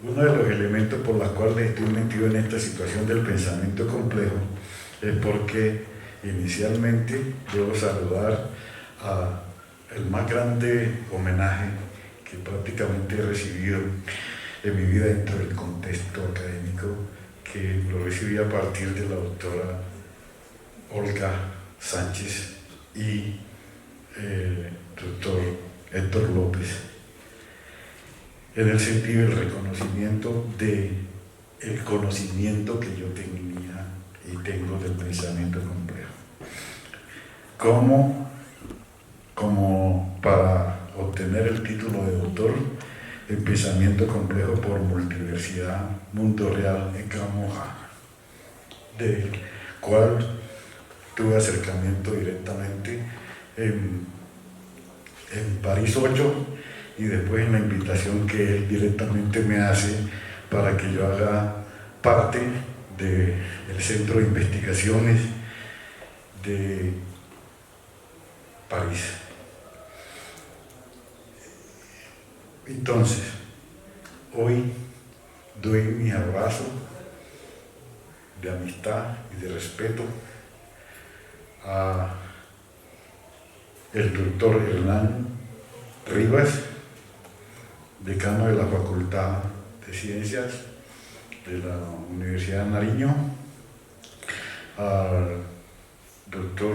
uno de los elementos por los cuales estoy metido en esta situación del pensamiento complejo es porque inicialmente debo saludar a el más grande homenaje que prácticamente he recibido en mi vida dentro del contexto académico, que lo recibí a partir de la doctora Olga Sánchez y doctor Héctor López, en el sentido del reconocimiento del conocimiento que yo tenía y tengo del pensamiento complejo. Como para obtener el título de doctor en pensamiento complejo por Multiversidad Mundo Real en Camoja, del cual tuve acercamiento directamente en París 8 y después en la invitación que él directamente me hace para que yo haga parte del Centro de Investigaciones de París. Entonces, hoy doy mi abrazo de amistad y de respeto a el doctor Hernán Rivas, decano de la Facultad de Ciencias de la Universidad de Nariño, al doctor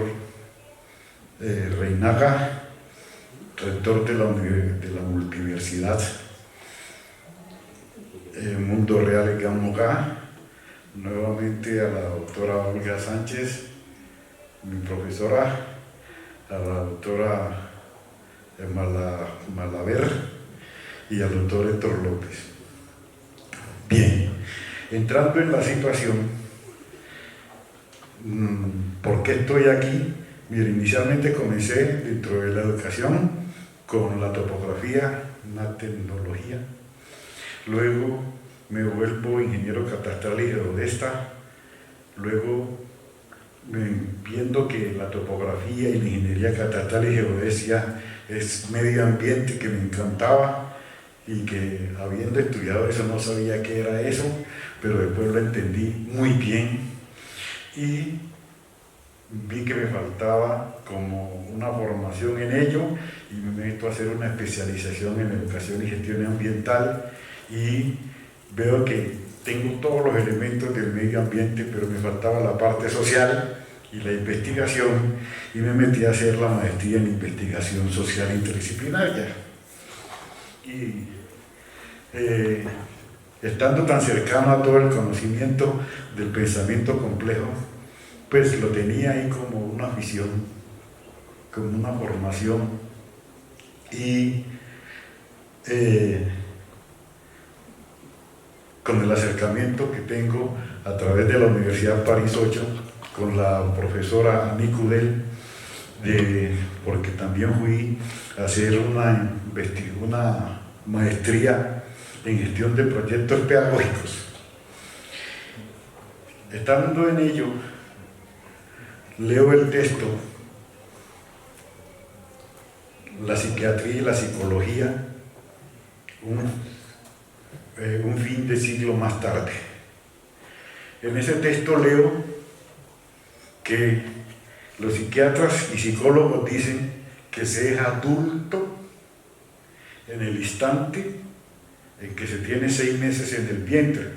Reinaga, rector de la Multiversidad Mundo Real en Gamogá, nuevamente a la doctora Olga Sánchez, mi profesora, a la doctora Malaver y al doctor Héctor López. Bien, entrando en la situación, ¿por qué estoy aquí? Mira, inicialmente comencé dentro de la educación con la topografía, una tecnología. Luego me vuelvo ingeniero catastral y geodesta. Luego, viendo que la topografía y la ingeniería catastral y geodesia es medio ambiente que me encantaba y que habiendo estudiado eso no sabía qué era eso, pero después lo entendí muy bien y vi que me faltaba como una formación en ello y me meto a hacer una especialización en educación y gestión ambiental y veo que tengo todos los elementos del medio ambiente, pero me faltaba la parte social y la investigación y me metí a hacer la maestría en investigación social interdisciplinaria. Y estando tan cercano a todo el conocimiento del pensamiento complejo, pues lo tenía ahí como una visión, como una formación y con el acercamiento que tengo a través de la Universidad París 8 con la profesora Nicudel, porque también fui a hacer una maestría en gestión de proyectos pedagógicos. Estando en ello, leo el texto La psiquiatría y la psicología, un fin de siglo más tarde. En ese texto leo que los psiquiatras y psicólogos dicen que se es adulto en el instante en que se tiene 6 meses en el vientre.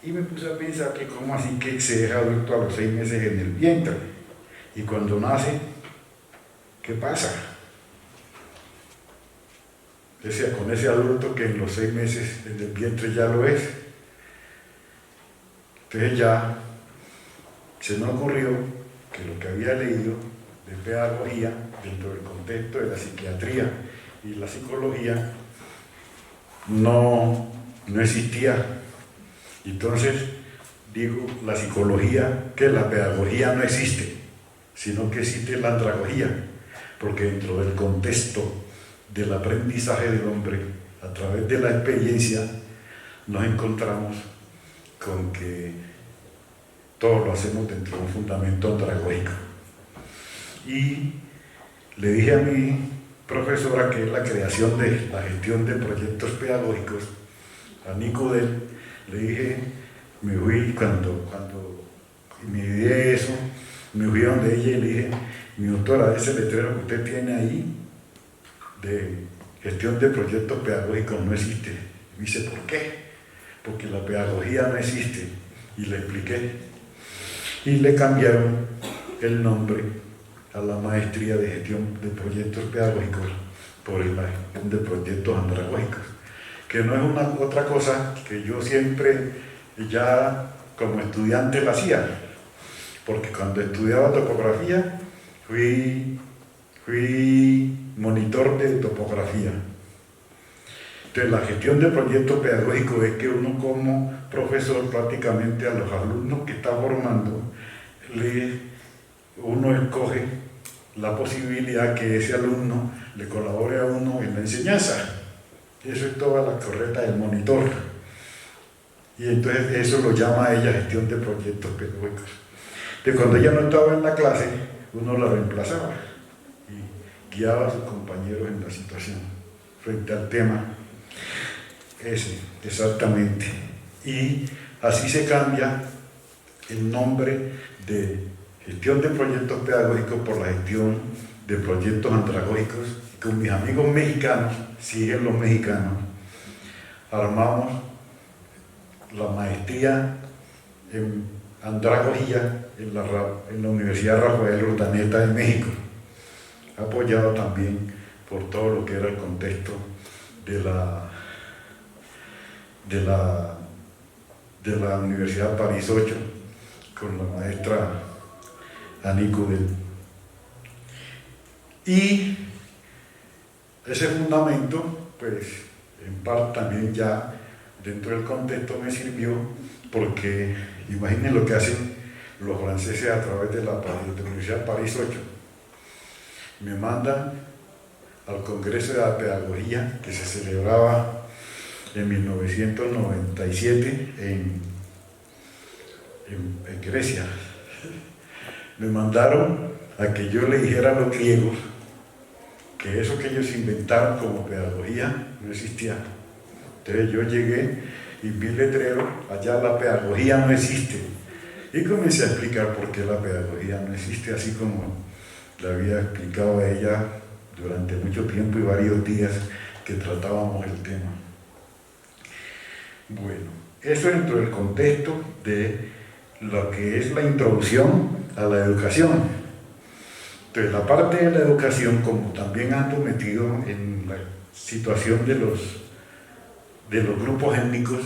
Y me puse a pensar que cómo así que se es adulto a los 6 meses en el vientre. Y cuando nace, ¿qué pasa? Con ese adulto que en los 6 meses en el vientre ya lo es. Entonces ya se me ocurrió que lo que había leído de pedagogía dentro del contexto de la psiquiatría y la psicología no existía. Entonces digo, la psicología, que la pedagogía no existe, sino que existe la andragogía, porque dentro del contexto del aprendizaje del hombre, a través de la experiencia, nos encontramos con que todo lo hacemos dentro de un fundamento andragógico. Y le dije a mi profesora, que es la creación de la gestión de proyectos pedagógicos, a Nicudel, le dije, me fui cuando me ideé eso, me fui a donde ella y le dije, mi doctora, ese letrero que usted tiene ahí de gestión de proyectos pedagógicos no existe. Me dice, ¿por qué? Porque la pedagogía no existe. Y le expliqué. Y le cambiaron el nombre a la maestría de gestión de proyectos pedagógicos por la gestión de proyectos andragógicos, que no es otra cosa que yo siempre ya como estudiante la hacía, porque cuando estudiaba topografía fui monitor de topografía. Entonces la gestión de proyectos pedagógicos es que uno como profesor prácticamente a los alumnos que está formando, uno escoge la posibilidad que ese alumno le colabore a uno en la enseñanza. Eso es toda la correcta del monitor. Y entonces eso lo llama a ella gestión de proyectos pedagógicos. Entonces cuando ella no estaba en la clase, uno la reemplazaba y guiaba a sus compañeros en la situación frente al tema ese, exactamente. Y así se cambia el nombre de gestión de proyectos pedagógicos por la gestión de proyectos andragógicos. Y con mis amigos mexicanos, siguen los mexicanos, armamos la maestría en andragogía en la Universidad Rafael Urdaneta de México, apoyado también por todo lo que era el contexto de la Universidad París 8 con la maestra Anicudel. Y ese fundamento, pues, en parte también ya dentro del contexto me sirvió, porque imaginen lo que hacen los franceses a través de la Universidad París 8. Me mandan al Congreso de la Pedagogía que se celebraba en 1997 en Grecia. Me mandaron a que yo le dijera a los griegos que eso que ellos inventaron como pedagogía no existía. Entonces yo llegué y vi el letrero, allá la pedagogía no existe. Y comencé a explicar por qué la pedagogía no existe, así como le había explicado a ella durante mucho tiempo y varios días que tratábamos el tema. Bueno, eso dentro del contexto de lo que es la introducción a la educación. Entonces, la parte de la educación, como también ando metido en la situación de los grupos étnicos,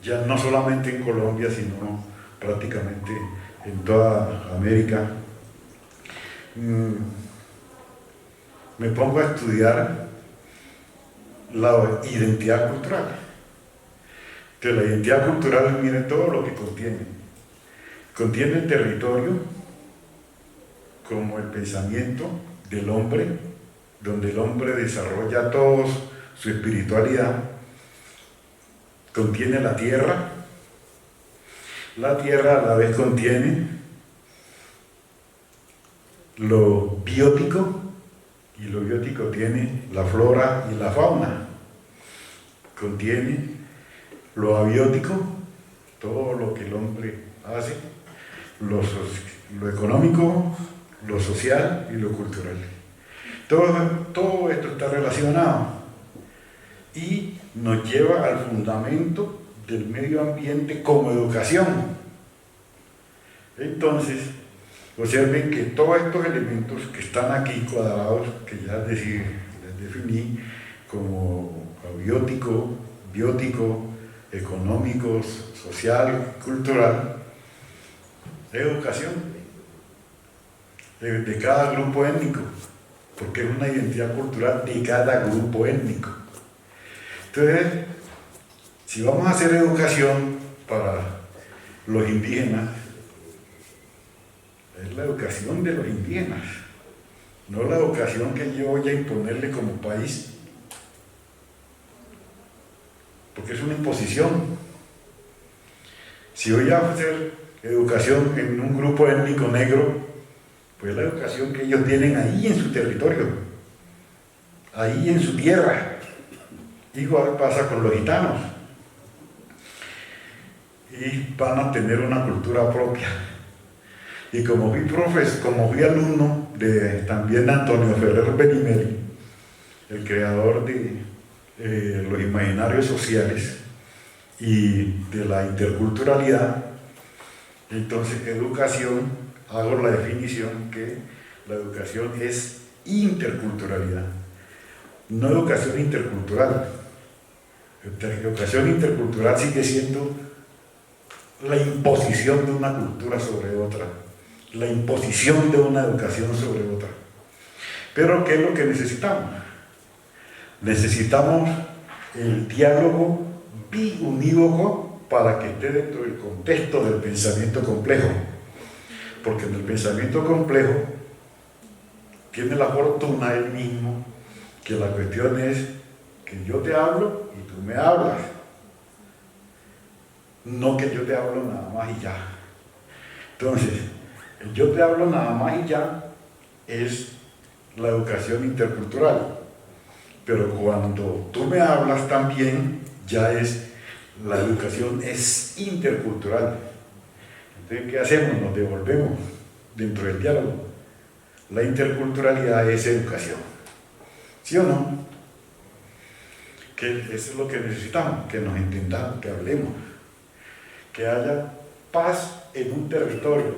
ya no solamente en Colombia, sino prácticamente en toda América, me pongo a estudiar la identidad cultural. Entonces, la identidad cultural, miren todo lo que contiene. Contiene el territorio como el pensamiento del hombre, donde el hombre desarrolla toda su espiritualidad. Contiene la tierra. La tierra a la vez contiene lo biótico, y lo biótico tiene la flora y la fauna. Contiene lo abiótico, todo lo que el hombre hace, lo económico, lo social y lo cultural. Todo esto está relacionado y nos lleva al fundamento del medio ambiente como educación. Entonces, observen que todos estos elementos que están aquí cuadrados, que ya les definí como abiótico, biótico, económico, social, cultural, educación de cada grupo étnico, porque es una identidad cultural de cada grupo étnico. Entonces, si vamos a hacer educación para los indígenas, es la educación de los indígenas, no la educación que yo voy a imponerle como país, porque es una imposición. Si voy a hacer educación en un grupo étnico negro, pues la educación que ellos tienen ahí en su territorio, ahí en su tierra. Igual pasa con los gitanos. Y van a tener una cultura propia. Y como fui alumno de también Antonio Ferrer Benimeli, el creador de los imaginarios sociales y de la interculturalidad, entonces educación, hago la definición que la educación es interculturalidad, no educación intercultural. Educación intercultural sigue siendo la imposición de una cultura sobre otra, la imposición de una educación sobre otra. Pero ¿qué es lo que necesitamos? Necesitamos el diálogo biunívoco para que esté dentro del contexto del pensamiento complejo. Porque en el pensamiento complejo tiene la fortuna él mismo que la cuestión es que yo te hablo y tú me hablas. No que yo te hablo nada más y ya. Entonces, el yo te hablo nada más y ya es la educación intercultural. Pero cuando tú me hablas también, ya es, la educación es intercultural. Entonces, ¿qué hacemos? Nos devolvemos dentro del diálogo. La interculturalidad es educación. ¿Sí o no? Que eso es lo que necesitamos, que nos entendamos, que hablemos. Que haya paz en un territorio,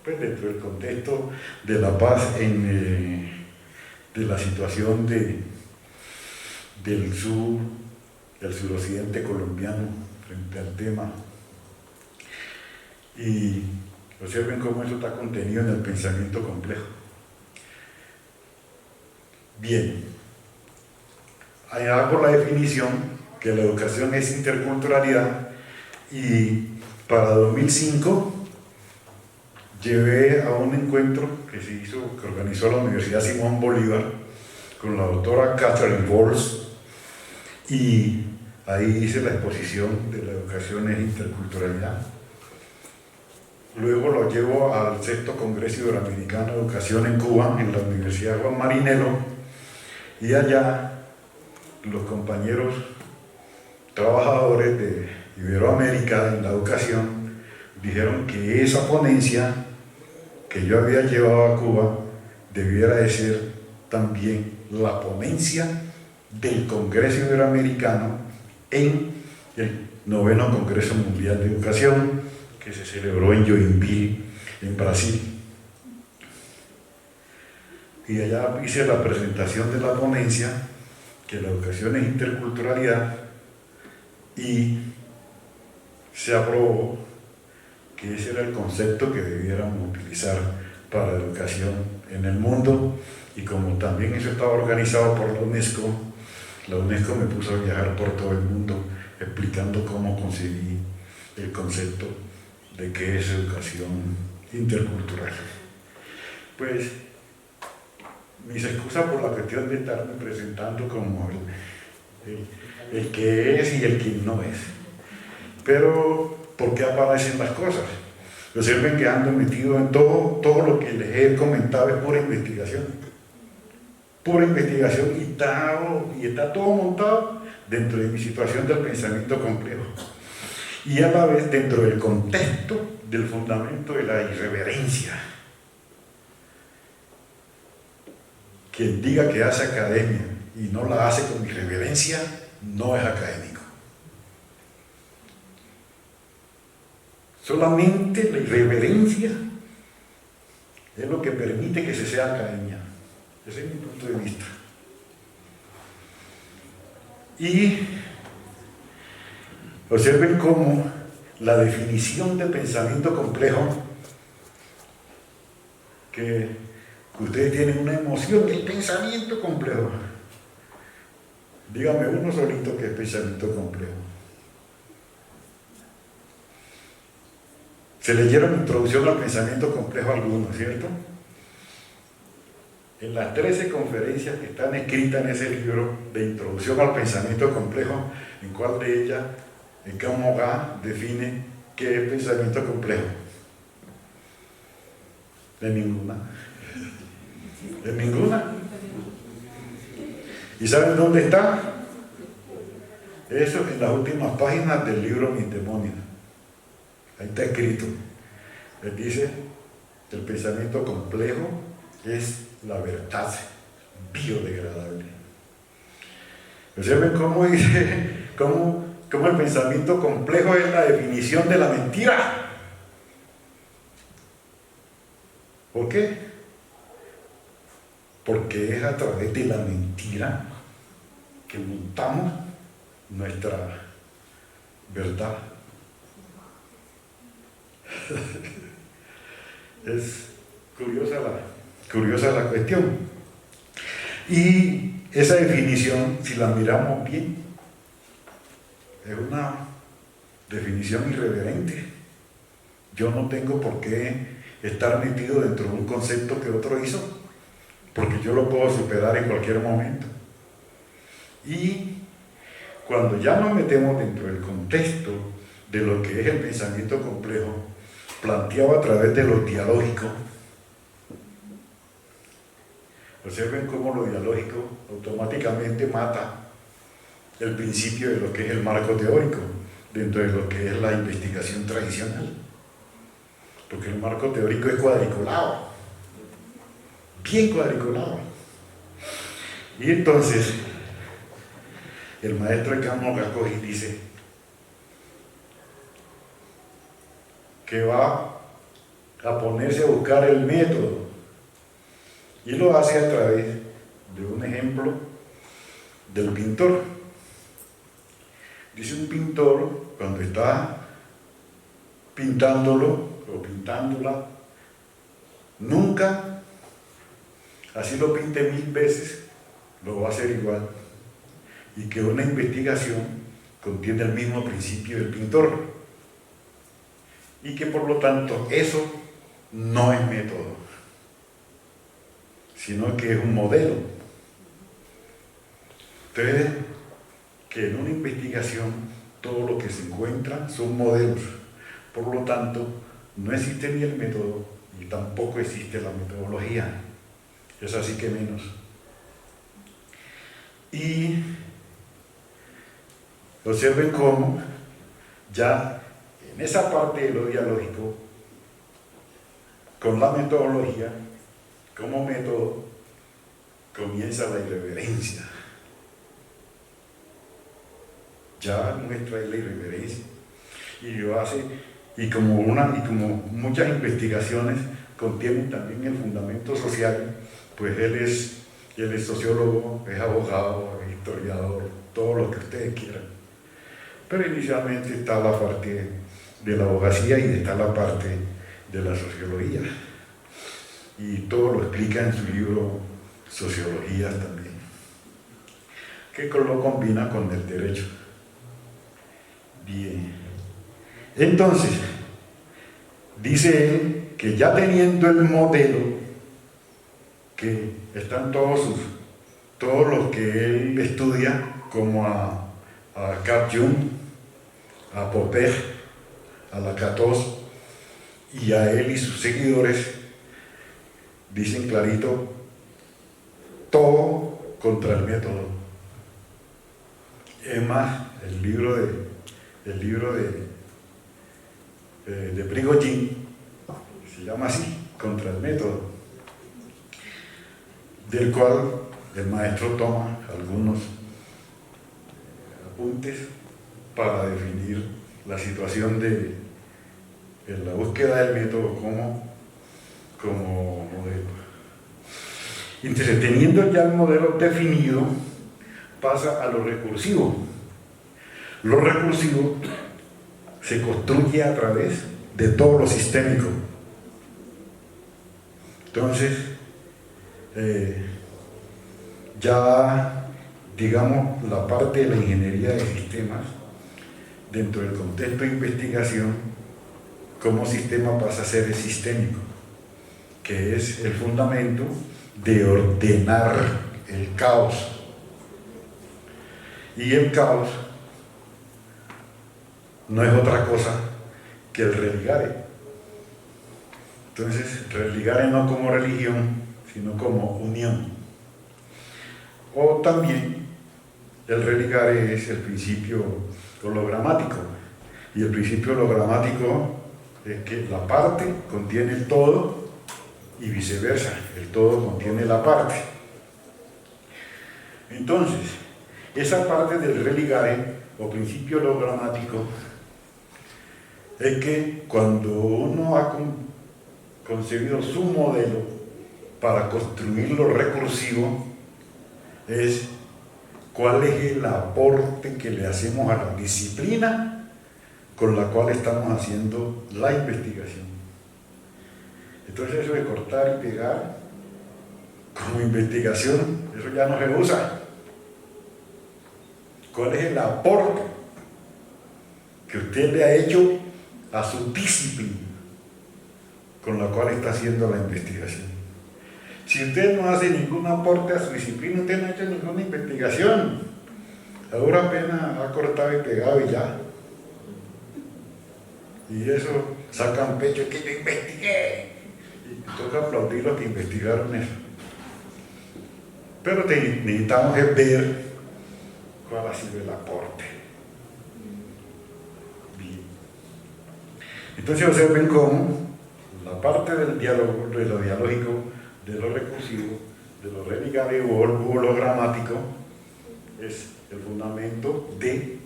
pues dentro del contexto de la paz de la situación del suroccidente colombiano frente al tema. Y observen cómo eso está contenido en el pensamiento complejo. Bien, ahí hago la definición que la educación es interculturalidad. Y para 2005 llevé a un encuentro que organizó la Universidad Simón Bolívar con la doctora Catherine Walls, y ahí hice la exposición de la educación en interculturalidad. Luego lo llevo al 6º Congreso Iberoamericano de Educación en Cuba, en la Universidad Juan Marinelo, y allá los compañeros trabajadores de Iberoamérica en la educación dijeron que esa ponencia que yo había llevado a Cuba debiera de ser también la ponencia del Congreso Iberoamericano en el 9º Congreso Mundial de Educación que se celebró en Joinville, en Brasil. Y allá hice la presentación de la ponencia, que la educación es interculturalidad, y se aprobó que ese era el concepto que debiéramos utilizar para la educación en el mundo. Y como también eso estaba organizado por la UNESCO me puso a viajar por todo el mundo explicando cómo concebí el concepto de qué es educación intercultural. Pues mis excusas por la cuestión de estarme presentando como el que es y el que no es. Pero, ¿por qué aparecen las cosas? Observen que ando metido en todo lo que les he comentado es pura investigación. Pura investigación, y está todo montado dentro de mi situación del pensamiento complejo. Y a la vez dentro del contexto del fundamento de la irreverencia. Quien diga que hace academia y no la hace con irreverencia, no es académico. Solamente la irreverencia es lo que permite que se sea academia. Ese es mi punto de vista. Y observen cómo la definición de pensamiento complejo, que ustedes tienen una emoción del pensamiento complejo. Dígame uno solito que es pensamiento complejo. Se leyeron Introducción al Pensamiento Complejo algunos, ¿cierto? En las 13 conferencias que están escritas en ese libro de Introducción al Pensamiento Complejo, ¿en cuál de ellas Camoga define qué es pensamiento complejo? De ninguna. ¿De ninguna? ¿Y saben dónde está? Eso en las últimas páginas del libro Mis Demonios. Ahí está escrito. Les dice, el pensamiento complejo es la verdad biodegradable. Observen cómo dice, cómo el pensamiento complejo es la definición de la mentira. ¿Por qué? Porque es a través de la mentira que montamos nuestra verdad. Es curiosa la cuestión. Y esa definición, si la miramos bien, es una definición irreverente. Yo no tengo por qué estar metido dentro de un concepto que otro hizo, porque yo lo puedo superar en cualquier momento. Y cuando ya nos metemos dentro del contexto de lo que es el pensamiento complejo, planteado a través de lo dialógico, observen cómo lo dialógico automáticamente mata el principio de lo que es el marco teórico dentro de lo que es la investigación tradicional, porque el marco teórico es cuadriculado, bien cuadriculado. Y entonces el maestro de Kamo Gakoji dice que va a ponerse a buscar el método, y lo hace a través de un ejemplo del pintor. Dice, un pintor cuando está pintándolo o pintándola, nunca, así lo pinte 1000 veces, lo va a hacer igual, y que una investigación contiene el mismo principio del pintor, y que por lo tanto eso no es método, sino que es un modelo. Entonces, que en una investigación todo lo que se encuentra son modelos, por lo tanto no existe ni el método y tampoco existe la metodología, es así que menos. Y observen cómo ya en esa parte de lo dialógico, con la metodología como método, comienza la irreverencia. Ya muestra la irreverencia. Y lo hace, y como muchas investigaciones contienen también el fundamento social, pues él es sociólogo, es abogado, es historiador, todo lo que ustedes quieran. Pero inicialmente está la parte de la abogacía y está la parte de la sociología. Y todo lo explica en su libro Sociología también, que lo combina con el derecho. Bien. Entonces, dice él que ya teniendo el modelo, que están todos los que él estudia, como a Carl Jung, a Popper, a Lakatos, y a él y sus seguidores, dicen clarito, todo contra el método. Es más, el libro de Prigogine se llama así, Contra el método, del cual el maestro toma algunos apuntes para definir la situación de la búsqueda del método como modelo. Entonces, teniendo ya el modelo definido, pasa a lo recursivo. Lo recursivo se construye a través de todo lo sistémico. Entonces, ya digamos la parte de la ingeniería de sistemas dentro del contexto de investigación, como sistema pasa a ser el sistémico, que es el fundamento de ordenar el caos. Y el caos no es otra cosa que el religare. Entonces, religare no como religión, sino como unión. O también el religare es el principio hologramático. Y el principio hologramático es que la parte contiene el todo y viceversa, el todo contiene la parte. Entonces, esa parte del religare o principio hologramático es que cuando uno ha concebido su modelo para construir lo recursivo, es cuál es el aporte que le hacemos a la disciplina con la cual estamos haciendo la investigación. Entonces eso de cortar y pegar como investigación, eso ya no se usa. ¿Cuál es el aporte que usted le ha hecho a su disciplina con la cual está haciendo la investigación? Si usted no hace ningún aporte a su disciplina, usted no ha hecho ninguna investigación. Ahora apenas ha cortado y pegado y ya. Y eso sacan pecho que yo investigué. Y toca aplaudir los que investigaron eso. Pero necesitamos ver cuál ha sido el aporte. Bien. Entonces observen cómo la parte del diálogo, de lo dialógico, de lo recursivo, de lo religare o hologramático, es el fundamento de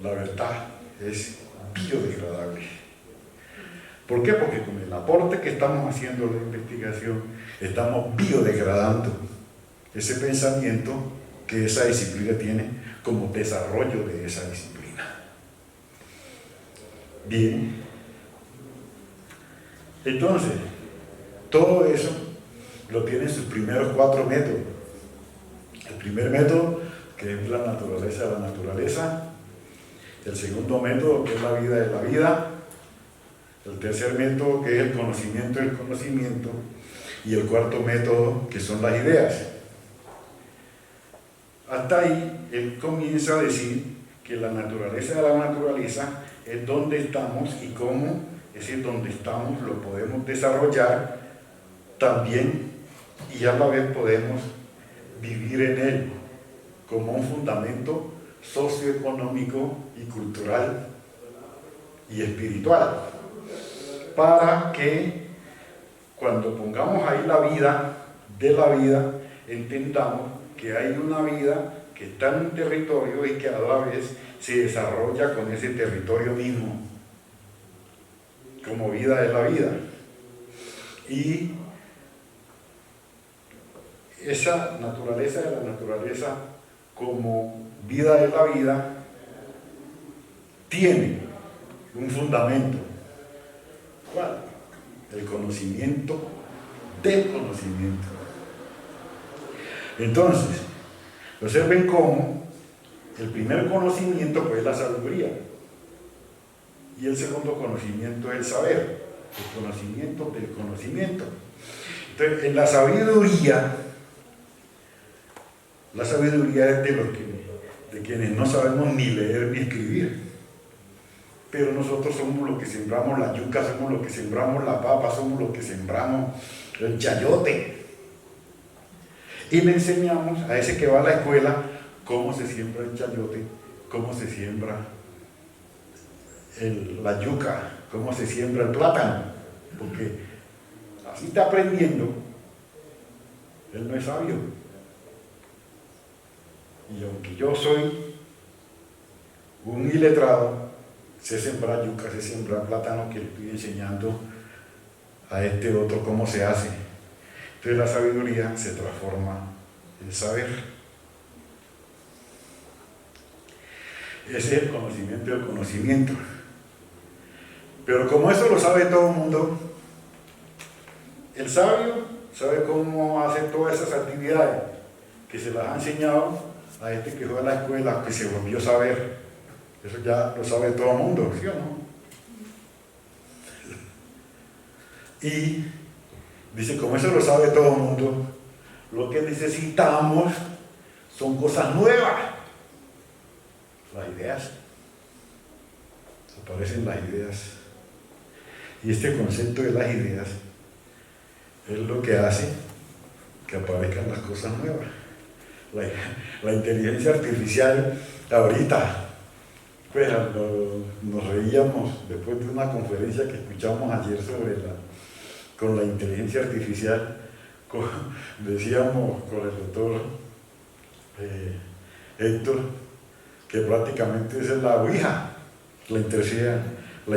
la verdad, es biodegradable. ¿Por qué? Porque con el aporte que estamos haciendo a la investigación, estamos biodegradando ese pensamiento que esa disciplina tiene como desarrollo de esa disciplina. Bien. Entonces, todo eso lo tienen sus primeros 4 métodos. El primer método, que es la naturaleza de la naturaleza. El segundo método, que es la vida de la vida. El tercer método, que es el conocimiento del conocimiento. Y el cuarto método, que son las ideas. Hasta ahí, él comienza a decir que la naturaleza de la naturaleza es donde estamos y cómo ese donde estamos lo podemos desarrollar también y a la vez podemos vivir en él como un fundamento socioeconómico y cultural y espiritual, para que cuando pongamos ahí la vida de la vida, entendamos que hay una vida que está en un territorio y que a la vez se desarrolla con ese territorio mismo, como vida de la vida. Y esa naturaleza de la naturaleza como vida de la vida tiene un fundamento. ¿Cuál? El conocimiento del conocimiento. Entonces, observen cómo el primer conocimiento pues, es la sabiduría y el segundo conocimiento es el saber, el conocimiento del conocimiento. Entonces, en la sabiduría es de quienes no sabemos ni leer ni escribir, pero nosotros somos los que sembramos la yuca, somos los que sembramos la papa, somos los que sembramos el chayote. Y le enseñamos a ese que va a la escuela cómo se siembra el chayote, cómo se siembra la yuca, cómo se siembra el plátano, porque así está aprendiendo. Él no es sabio. Y aunque yo soy un iletrado, sé sembrar yuca, sé sembrar plátano, que le estoy enseñando a este otro cómo se hace. Entonces la sabiduría se transforma en saber. Ese es el conocimiento del conocimiento. Pero como eso lo sabe todo el mundo, el sabio sabe cómo hacer todas esas actividades que se las ha enseñado a este que fue a la escuela, que se volvió a saber. Eso ya lo sabe todo el mundo, ¿sí o no? Y dice, como eso lo sabe todo el mundo, lo que necesitamos son cosas nuevas. Las ideas. Aparecen las ideas. Y este concepto de las ideas es lo que hace que aparezcan las cosas nuevas. La inteligencia artificial ahorita, pues nos reíamos después de una conferencia que escuchamos ayer con la inteligencia artificial, decíamos con el doctor Héctor, que prácticamente esa es la ouija. La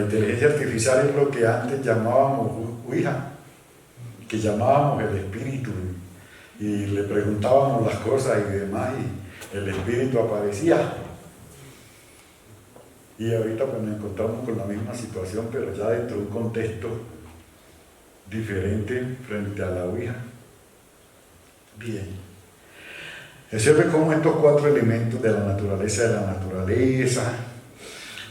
inteligencia artificial es lo que antes llamábamos ouija, que llamábamos el espíritu, y le preguntábamos las cosas y demás, y el espíritu aparecía. Y ahorita pues nos encontramos con la misma situación, pero ya dentro de un contexto diferente frente a la ouija. Bien. Observe cómo estos 4 elementos de la naturaleza,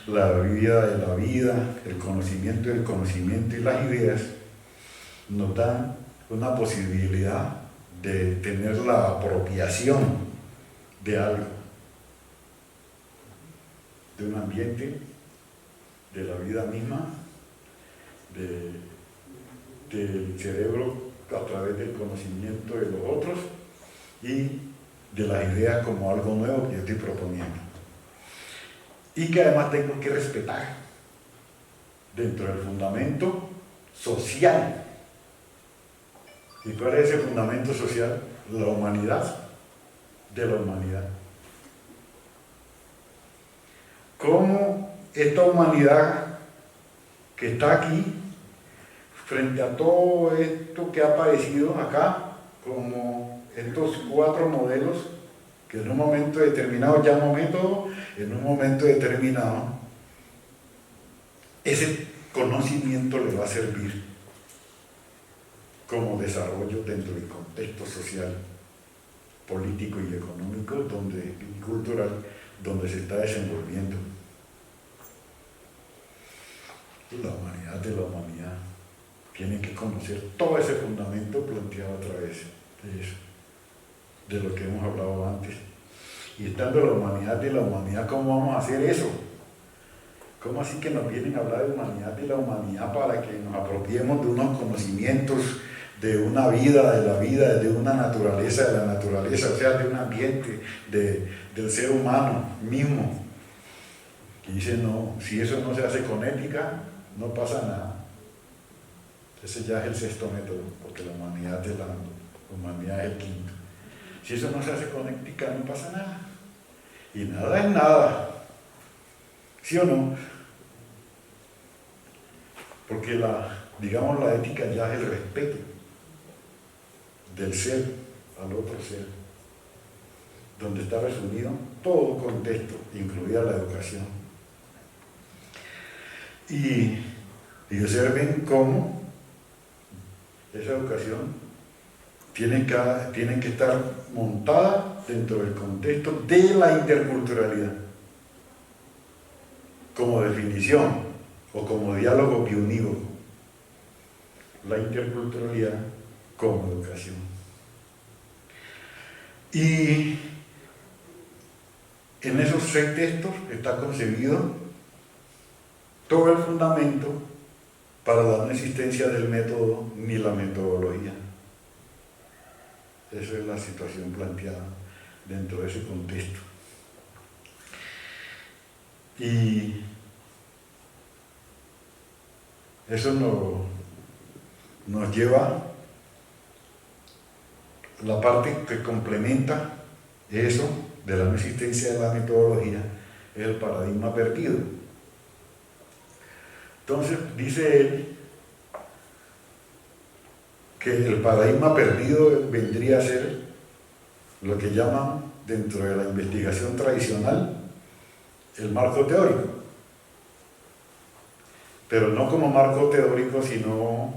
la vida de la vida, el conocimiento del conocimiento y las ideas, nos dan una posibilidad de tener la apropiación de algo, de un ambiente, de la vida misma, del cerebro a través del conocimiento de los otros y de las ideas como algo nuevo que yo estoy proponiendo. Y que además tengo que respetar dentro del fundamento social. ¿Y cuál es ese fundamento social? La humanidad de la humanidad. ¿Cómo esta humanidad que está aquí, frente a todo esto que ha aparecido acá, como estos 4 modelos, que en un momento determinado llamo método, en un momento determinado, ese conocimiento le va a servir como desarrollo dentro del contexto social, político y económico y cultural donde se está desenvolviendo. La humanidad de la humanidad tiene que conocer todo ese fundamento planteado a través de eso, de lo que hemos hablado antes. Y estando la humanidad de la humanidad, ¿cómo vamos a hacer eso? ¿Cómo así que nos vienen a hablar de humanidad de la humanidad para que nos apropiemos de unos conocimientos, de una vida, de la vida, de una naturaleza, de la naturaleza, o sea, de un ambiente, del ser humano mismo? Y dice, no, si eso no se hace con ética, no pasa nada. Ese ya es el 6º método, porque la humanidad es el 5º. Si eso no se hace con ética, no pasa nada. Y nada es nada. ¿Sí o no? Porque la ética ya es el respeto del ser al otro ser, donde está resumido todo contexto, incluida la educación. Y observen cómo esa educación tiene que estar montada dentro del contexto de la interculturalidad, como definición o como diálogo biunívoco. La interculturalidad como educación. Y en esos 6 textos está concebido todo el fundamento para la no existencia del método ni la metodología. Esa es la situación planteada dentro de ese contexto. Y eso nos lleva la parte que complementa eso de la no existencia de la metodología, es el paradigma perdido. Entonces dice él que el paradigma perdido vendría a ser lo que llaman dentro de la investigación tradicional el marco teórico, pero no como marco teórico, sino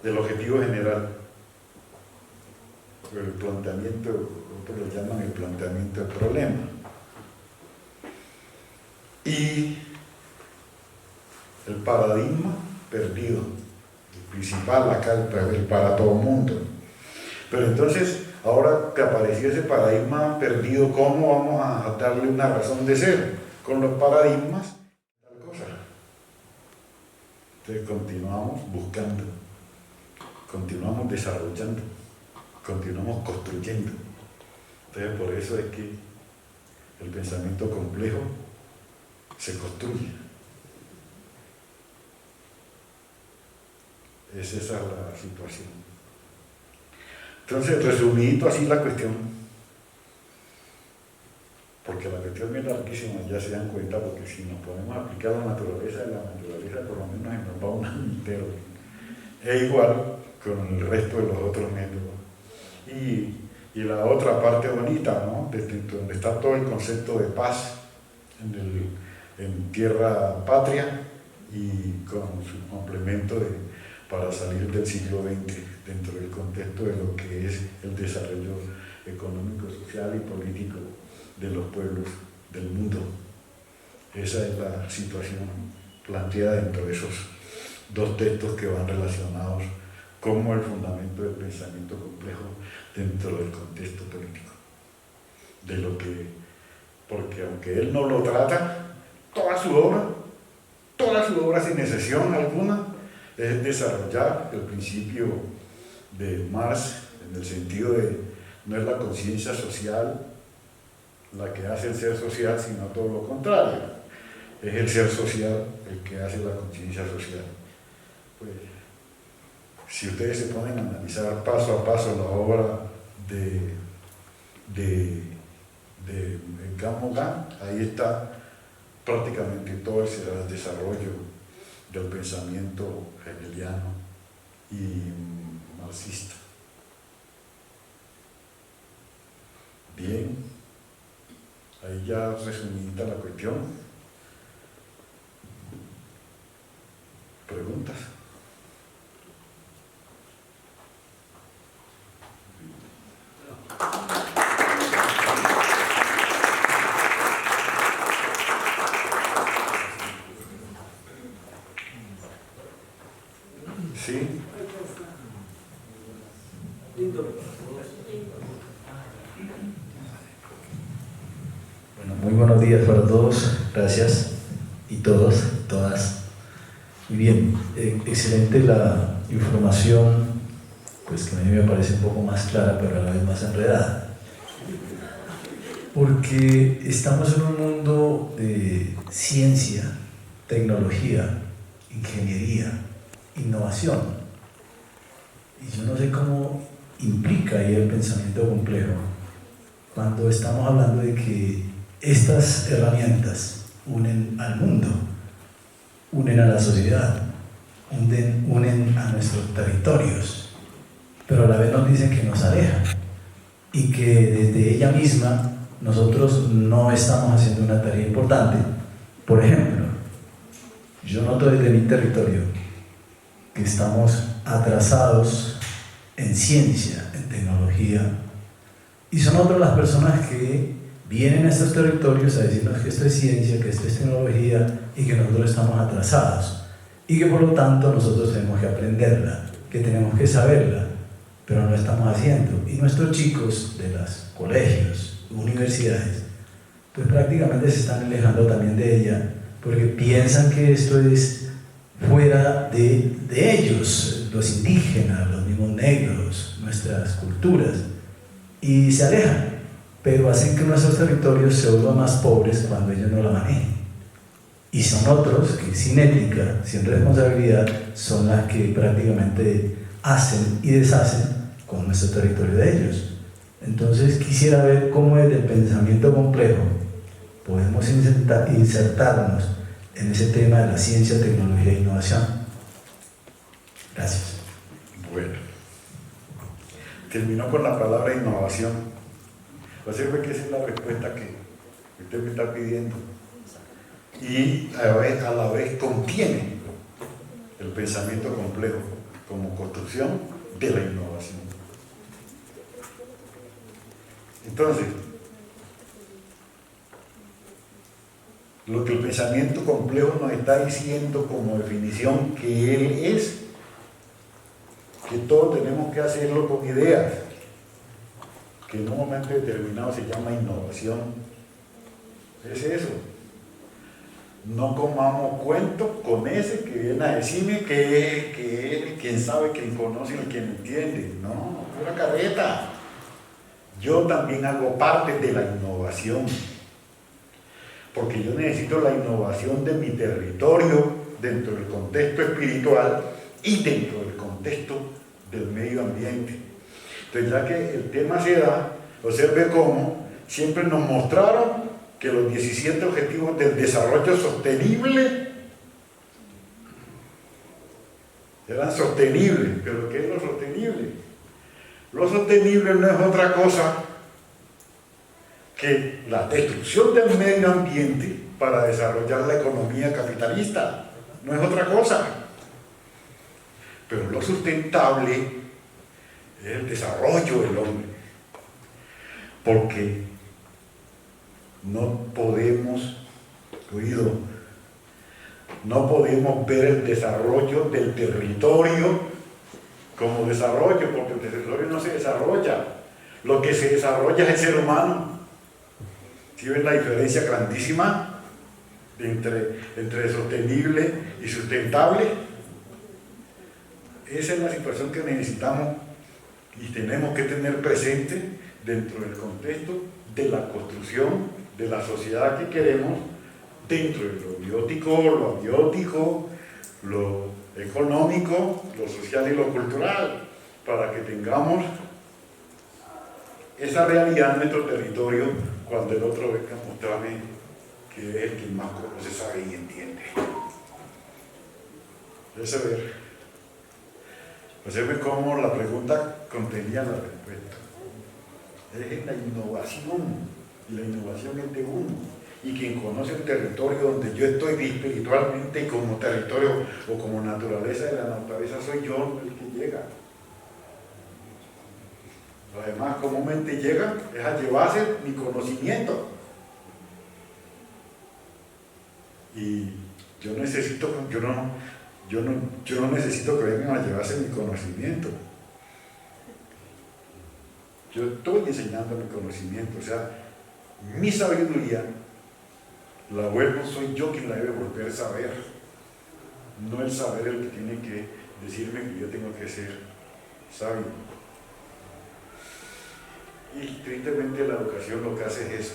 del objetivo general, el planteamiento, otros lo llaman el planteamiento del problema. Y el paradigma perdido, el principal acá, el para todo mundo. Pero entonces, ahora que apareció ese paradigma perdido, ¿cómo vamos a darle una razón de ser? Con los paradigmas, tal cosa. Entonces continuamos buscando, continuamos desarrollando continuamos construyendo. Entonces por eso es que el pensamiento complejo se construye. Es esa la situación. Entonces, resumidito así la cuestión, porque la cuestión es larguísima, ya se dan cuenta, porque si nos podemos aplicar la naturaleza por lo menos se nos va un año entero. Es igual con el resto de los otros métodos. Y la otra parte bonita, ¿no? Donde está todo el concepto de paz en tierra patria y con su complemento para salir del siglo XX dentro del contexto de lo que es el desarrollo económico, social y político de los pueblos del mundo. Esa es la situación planteada dentro de esos dos textos que van relacionados como el fundamento del pensamiento complejo dentro del contexto político. Porque aunque él no lo trata, toda su obra sin excepción alguna, es desarrollar el principio de Marx en el sentido de no es la conciencia social la que hace el ser social, sino todo lo contrario. Es el ser social el que hace la conciencia social. Pues, si ustedes se ponen a analizar paso a paso la obra de Gamogan, ahí está prácticamente todo el desarrollo del pensamiento hegeliano y marxista. Bien, ahí ya resumida la cuestión. ¿Preguntas? Sí. Bueno, muy buenos días para todos, gracias y todos, todas. Muy bien, excelente la información, pues que a mí me parece un poco más clara, pero a la vez más enredada. Porque estamos en un mundo de ciencia, tecnología, ingeniería, innovación. Y yo no sé cómo implica ahí el pensamiento complejo cuando estamos hablando de que estas herramientas unen al mundo, unen a la sociedad, unen a nuestros territorios, pero a la vez nos dicen que nos alejan y que desde ella misma nosotros no estamos haciendo una tarea importante. Por ejemplo, yo noto desde mi territorio que estamos atrasados en ciencia, en tecnología, y son otras las personas que vienen a estos territorios a decirnos que esto es ciencia, que esto es tecnología y que nosotros estamos atrasados y que por lo tanto nosotros tenemos que aprenderla, que tenemos que saberla, pero no lo estamos haciendo. Y nuestros chicos de los colegios, universidades, pues prácticamente se están alejando también de ella porque piensan que esto es fuera de ellos, los indígenas, los mismos negros, nuestras culturas, y se alejan, pero hacen que nuestros territorios se vuelvan más pobres cuando ellos no la manejen. Y son otros que sin ética, sin responsabilidad, son las que prácticamente hacen y deshacen con nuestro territorio de ellos. Entonces quisiera ver cómo desde el pensamiento complejo podemos insertarnos en ese tema de la ciencia, tecnología e innovación. Gracias. Bueno, terminó con la palabra innovación. Observe que esa es la respuesta que usted me está pidiendo. Y a la vez contiene el pensamiento complejo como construcción de la innovación. Entonces, lo que el pensamiento complejo nos está diciendo como definición que él es, que todos tenemos que hacerlo con ideas, que en un momento determinado se llama innovación. Es eso. No comamos cuento con ese que viene a decirme que él, quien sabe, quien conoce y quien entiende. No. pura careta. Yo también hago parte de la innovación, porque yo necesito la innovación de mi territorio dentro del contexto espiritual y dentro del contexto del medio ambiente. Entonces, ya que el tema se da, observe cómo siempre nos mostraron que los 17 objetivos del desarrollo sostenible eran sostenibles. ¿Pero qué es lo sostenible? Lo sostenible no es otra cosa que la destrucción del medio ambiente para desarrollar la economía capitalista. No es otra cosa. Pero lo sustentable es el desarrollo del hombre. Porque no podemos, no podemos ver el desarrollo del territorio como desarrollo, porque el territorio no se desarrolla. Lo que se desarrolla es el ser humano. ¿Sí ven la diferencia grandísima entre sostenible y sustentable? Esa es la situación que necesitamos y tenemos que tener presente dentro del contexto de la construcción de la sociedad que queremos, dentro de lo biótico, lo abiótico, lo económico, lo social y lo cultural, para que tengamos esa realidad en nuestro territorio cuando el otro venga a mostrarme que es el que más conoce, sabe y entiende. Debe ver. Observen cómo la pregunta contenía la respuesta. Es la innovación, y la innovación es de uno. Y quien conoce el territorio donde yo estoy espiritualmente y como territorio o como naturaleza de la naturaleza soy yo el que llega. Además, comúnmente llega es a llevarse mi conocimiento. Y yo no necesito que vengan a llevarse mi conocimiento. Yo estoy enseñando mi conocimiento, o sea, mi sabiduría la vuelvo, soy yo quien la debe volver a saber, no el saber el que tiene que decirme que yo tengo que ser sabio. Y tristemente la educación lo que hace es eso,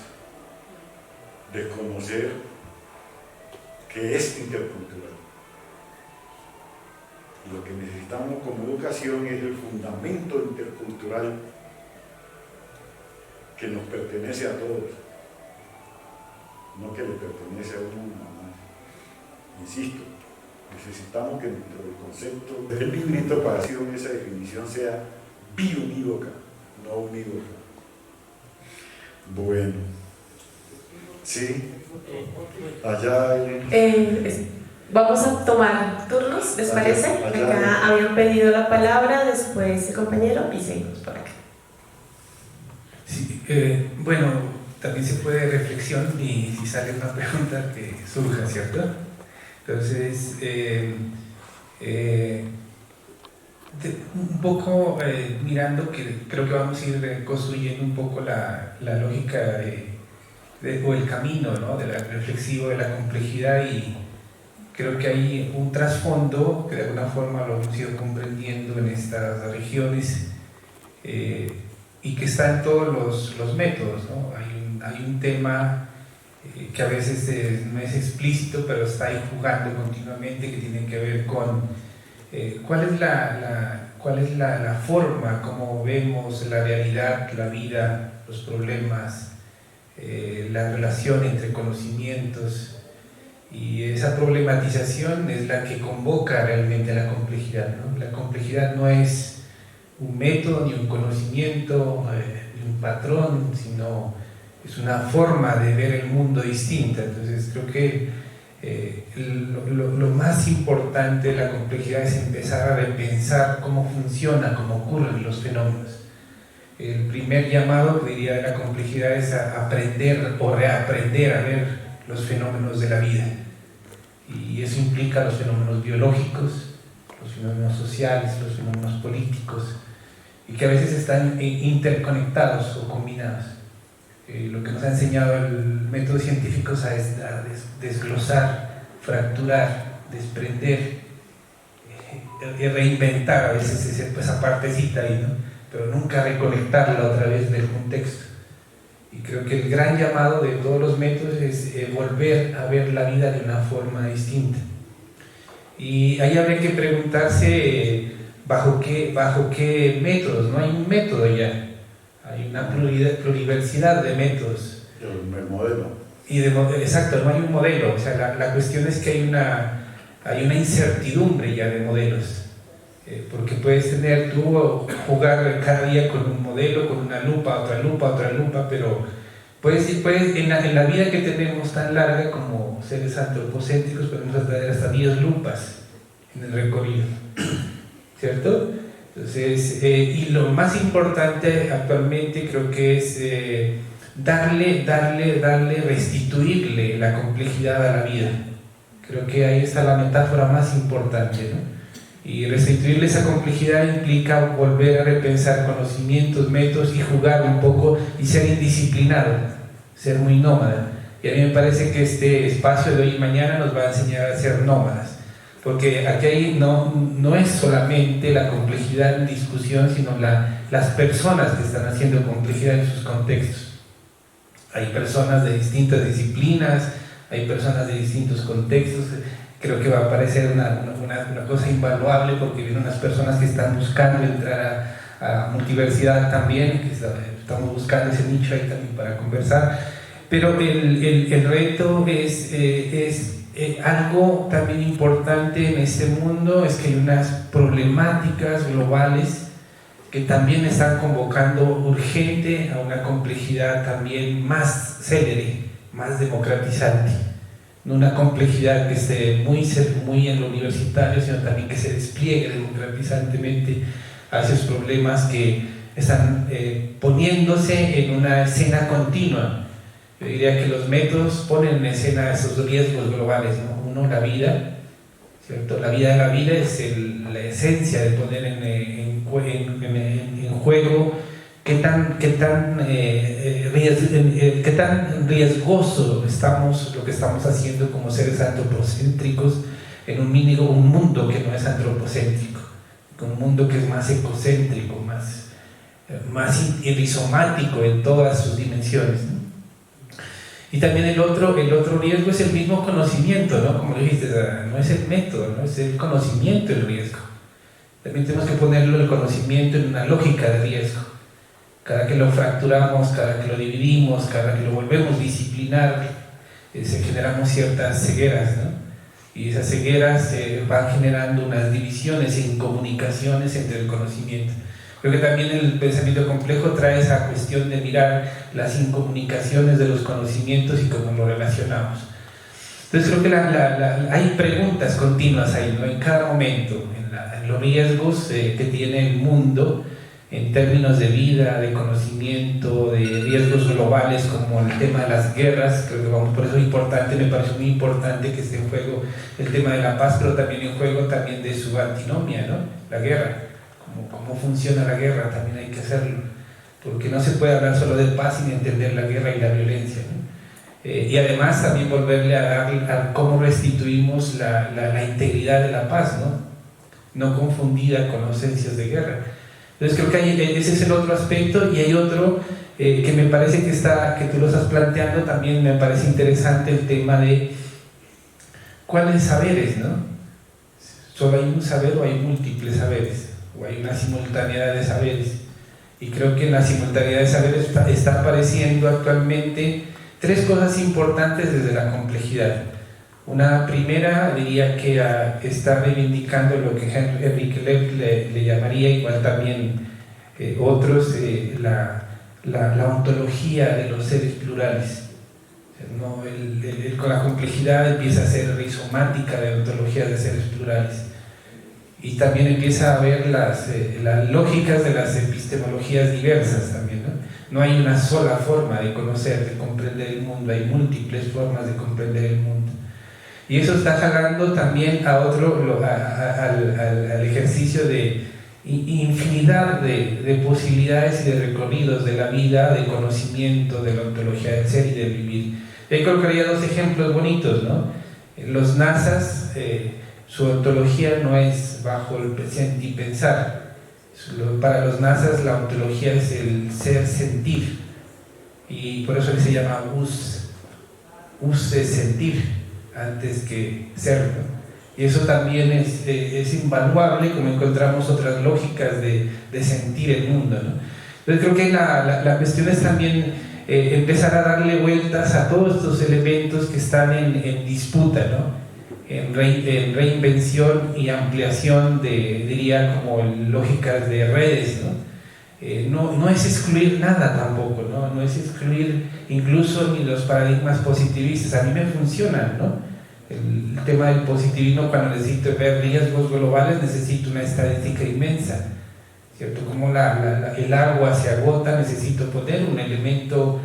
desconocer que es intercultural. Y lo que necesitamos como educación es el fundamento intercultural que nos pertenece a todos, no que le pertenece a uno nada más. Insisto, necesitamos que dentro del concepto del librito para que esa definición sea biunívoca, no unívoca. Bueno, sí, allá hay... Vamos a tomar turnos, ¿les parece? Acá habían pedido la palabra, después el compañero y seguimos por acá. Sí, bueno, también se puede reflexión y si sale una pregunta que surja, ¿cierto? Entonces, un poco mirando que creo que vamos a ir construyendo un poco la lógica o el camino, ¿no? De la reflexivo de la complejidad, y creo que hay un trasfondo que de alguna forma lo hemos ido comprendiendo en estas regiones y que está en todos los métodos, ¿no? Hay un tema que a veces no es explícito, pero está ahí jugando continuamente, que tiene que ver con cuál es la forma como vemos la realidad, la vida, los problemas, la relación entre conocimientos, y esa problematización es la que convoca realmente a la complejidad, ¿no? La complejidad no es un método, ni un conocimiento, ni un patrón, sino es una forma de ver el mundo distinta. Entonces creo que lo más importante de la complejidad es empezar a repensar cómo funciona, cómo ocurren los fenómenos. El primer llamado, diría, de la complejidad es a aprender o reaprender a ver los fenómenos de la vida, y eso implica los fenómenos biológicos, los fenómenos sociales, los fenómenos políticos, y que a veces están interconectados o combinados. Lo que nos ha enseñado el método científico es a desglosar, fracturar, desprender, reinventar a veces esa partecita ahí, ¿no? pero nunca reconectarla otra vez del contexto. Y creo que el gran llamado de todos los métodos es volver a ver la vida de una forma distinta. Y ahí habría que preguntarse bajo qué métodos. No hay un método ya, hay una pluriversidad de métodos. El modelo. Exacto, no hay un modelo. O sea, la cuestión es que hay una incertidumbre ya de modelos. Porque puedes jugar cada día con un modelo, con una lupa, otra lupa, pero en la vida que tenemos tan larga como seres antropocéntricos podemos traer hasta 10 lupas en el recorrido, ¿cierto? Entonces, y lo más importante actualmente creo que es restituirle la complejidad a la vida. Creo que ahí está la metáfora más importante, ¿no? Y restituirle esa complejidad implica volver a repensar conocimientos, métodos y jugar un poco y ser indisciplinado, ser muy nómada. Y a mí me parece que este espacio de hoy y mañana nos va a enseñar a ser nómadas, porque aquí no es solamente la complejidad en discusión, sino las personas que están haciendo complejidad en sus contextos. Hay personas de distintas disciplinas, hay personas de distintos contextos. Creo que va a parecer una cosa invaluable, porque vienen unas personas que están buscando entrar a multiversidad también, que estamos buscando ese nicho ahí también para conversar. Pero el reto es algo también importante en este mundo, es que hay unas problemáticas globales que también están convocando urgente a una complejidad también más célere, más democratizante. No una complejidad que esté muy en lo universitario, sino también que se despliegue democratizantemente a esos problemas que están poniéndose en una escena continua. Yo diría que los métodos ponen en escena esos riesgos globales, ¿no? Uno, la vida, ¿cierto? La vida de la vida es la esencia de poner en juego qué tan riesgoso estamos lo que estamos haciendo como seres antropocéntricos en un mundo que no es antropocéntrico, un mundo que es más ecocéntrico, más rizomático en todas sus dimensiones, ¿no? Y también el otro riesgo es el mismo conocimiento, ¿no? Como dijiste, no es el método, ¿no? Es el conocimiento el riesgo. También tenemos que ponerlo el conocimiento en una lógica de riesgo. Cada que lo fracturamos, cada que lo dividimos, cada que lo volvemos a disciplinar, se generamos ciertas cegueras, ¿no? Y esas cegueras van generando unas divisiones e incomunicaciones entre el conocimiento. Creo que también el pensamiento complejo trae esa cuestión de mirar las incomunicaciones de los conocimientos y cómo lo relacionamos. Entonces creo que hay preguntas continuas ahí, ¿no? En cada momento, en los riesgos que tiene el mundo, en términos de vida, de conocimiento, de riesgos globales como el tema de las guerras. Creo que por eso es importante, me parece muy importante que esté en juego el tema de la paz, pero también en juego también de su antinomia, ¿no? La guerra, cómo funciona la guerra, también hay que hacerlo, porque no se puede hablar solo de paz sin entender la guerra y la violencia, ¿no? Y además también volverle a dar cómo restituimos la integridad de la paz, no confundida con ausencias de guerra. Entonces creo que ese es el otro aspecto, y hay otro que me parece que tú lo estás planteando, también me parece interesante, el tema de cuáles saberes, ¿no? Solo hay un saber o hay múltiples saberes, o hay una simultaneidad de saberes. Y creo que en la simultaneidad de saberes está apareciendo actualmente tres cosas importantes desde la complejidad. Una primera, diría que está reivindicando lo que Enrique Leff le llamaría, igual también otros, la ontología de los seres plurales. ¿No? Con la complejidad empieza a ser rizomática de ontologías de seres plurales. Y también empieza a ver las lógicas de las epistemologías diversas también, ¿no? No hay una sola forma de conocer, de comprender el mundo, hay múltiples formas de comprender el mundo. Y eso está jalando también al ejercicio de infinidad de posibilidades y de recorridos de la vida, de conocimiento, de la ontología del ser y del vivir. Yo creo que había dos ejemplos bonitos, ¿no? Los nazas, su ontología no es bajo el presente y pensar, Para los nazas la ontología es el ser sentir, y por eso se llama us es sentir antes que ser, ¿no? Y eso también es invaluable, como encontramos otras lógicas de sentir el mundo, ¿no? Entonces creo que la cuestión es también empezar a darle vueltas a todos estos elementos que están en disputa, ¿no? En reinvención y ampliación diría, como lógicas de redes, ¿no? No es excluir nada tampoco, ¿no? No es excluir incluso ni los paradigmas positivistas. A mí me funcionan, ¿no? El tema del positivismo, cuando necesito ver riesgos globales, necesito una estadística inmensa, ¿cierto? Como el agua se agota, necesito poner un elemento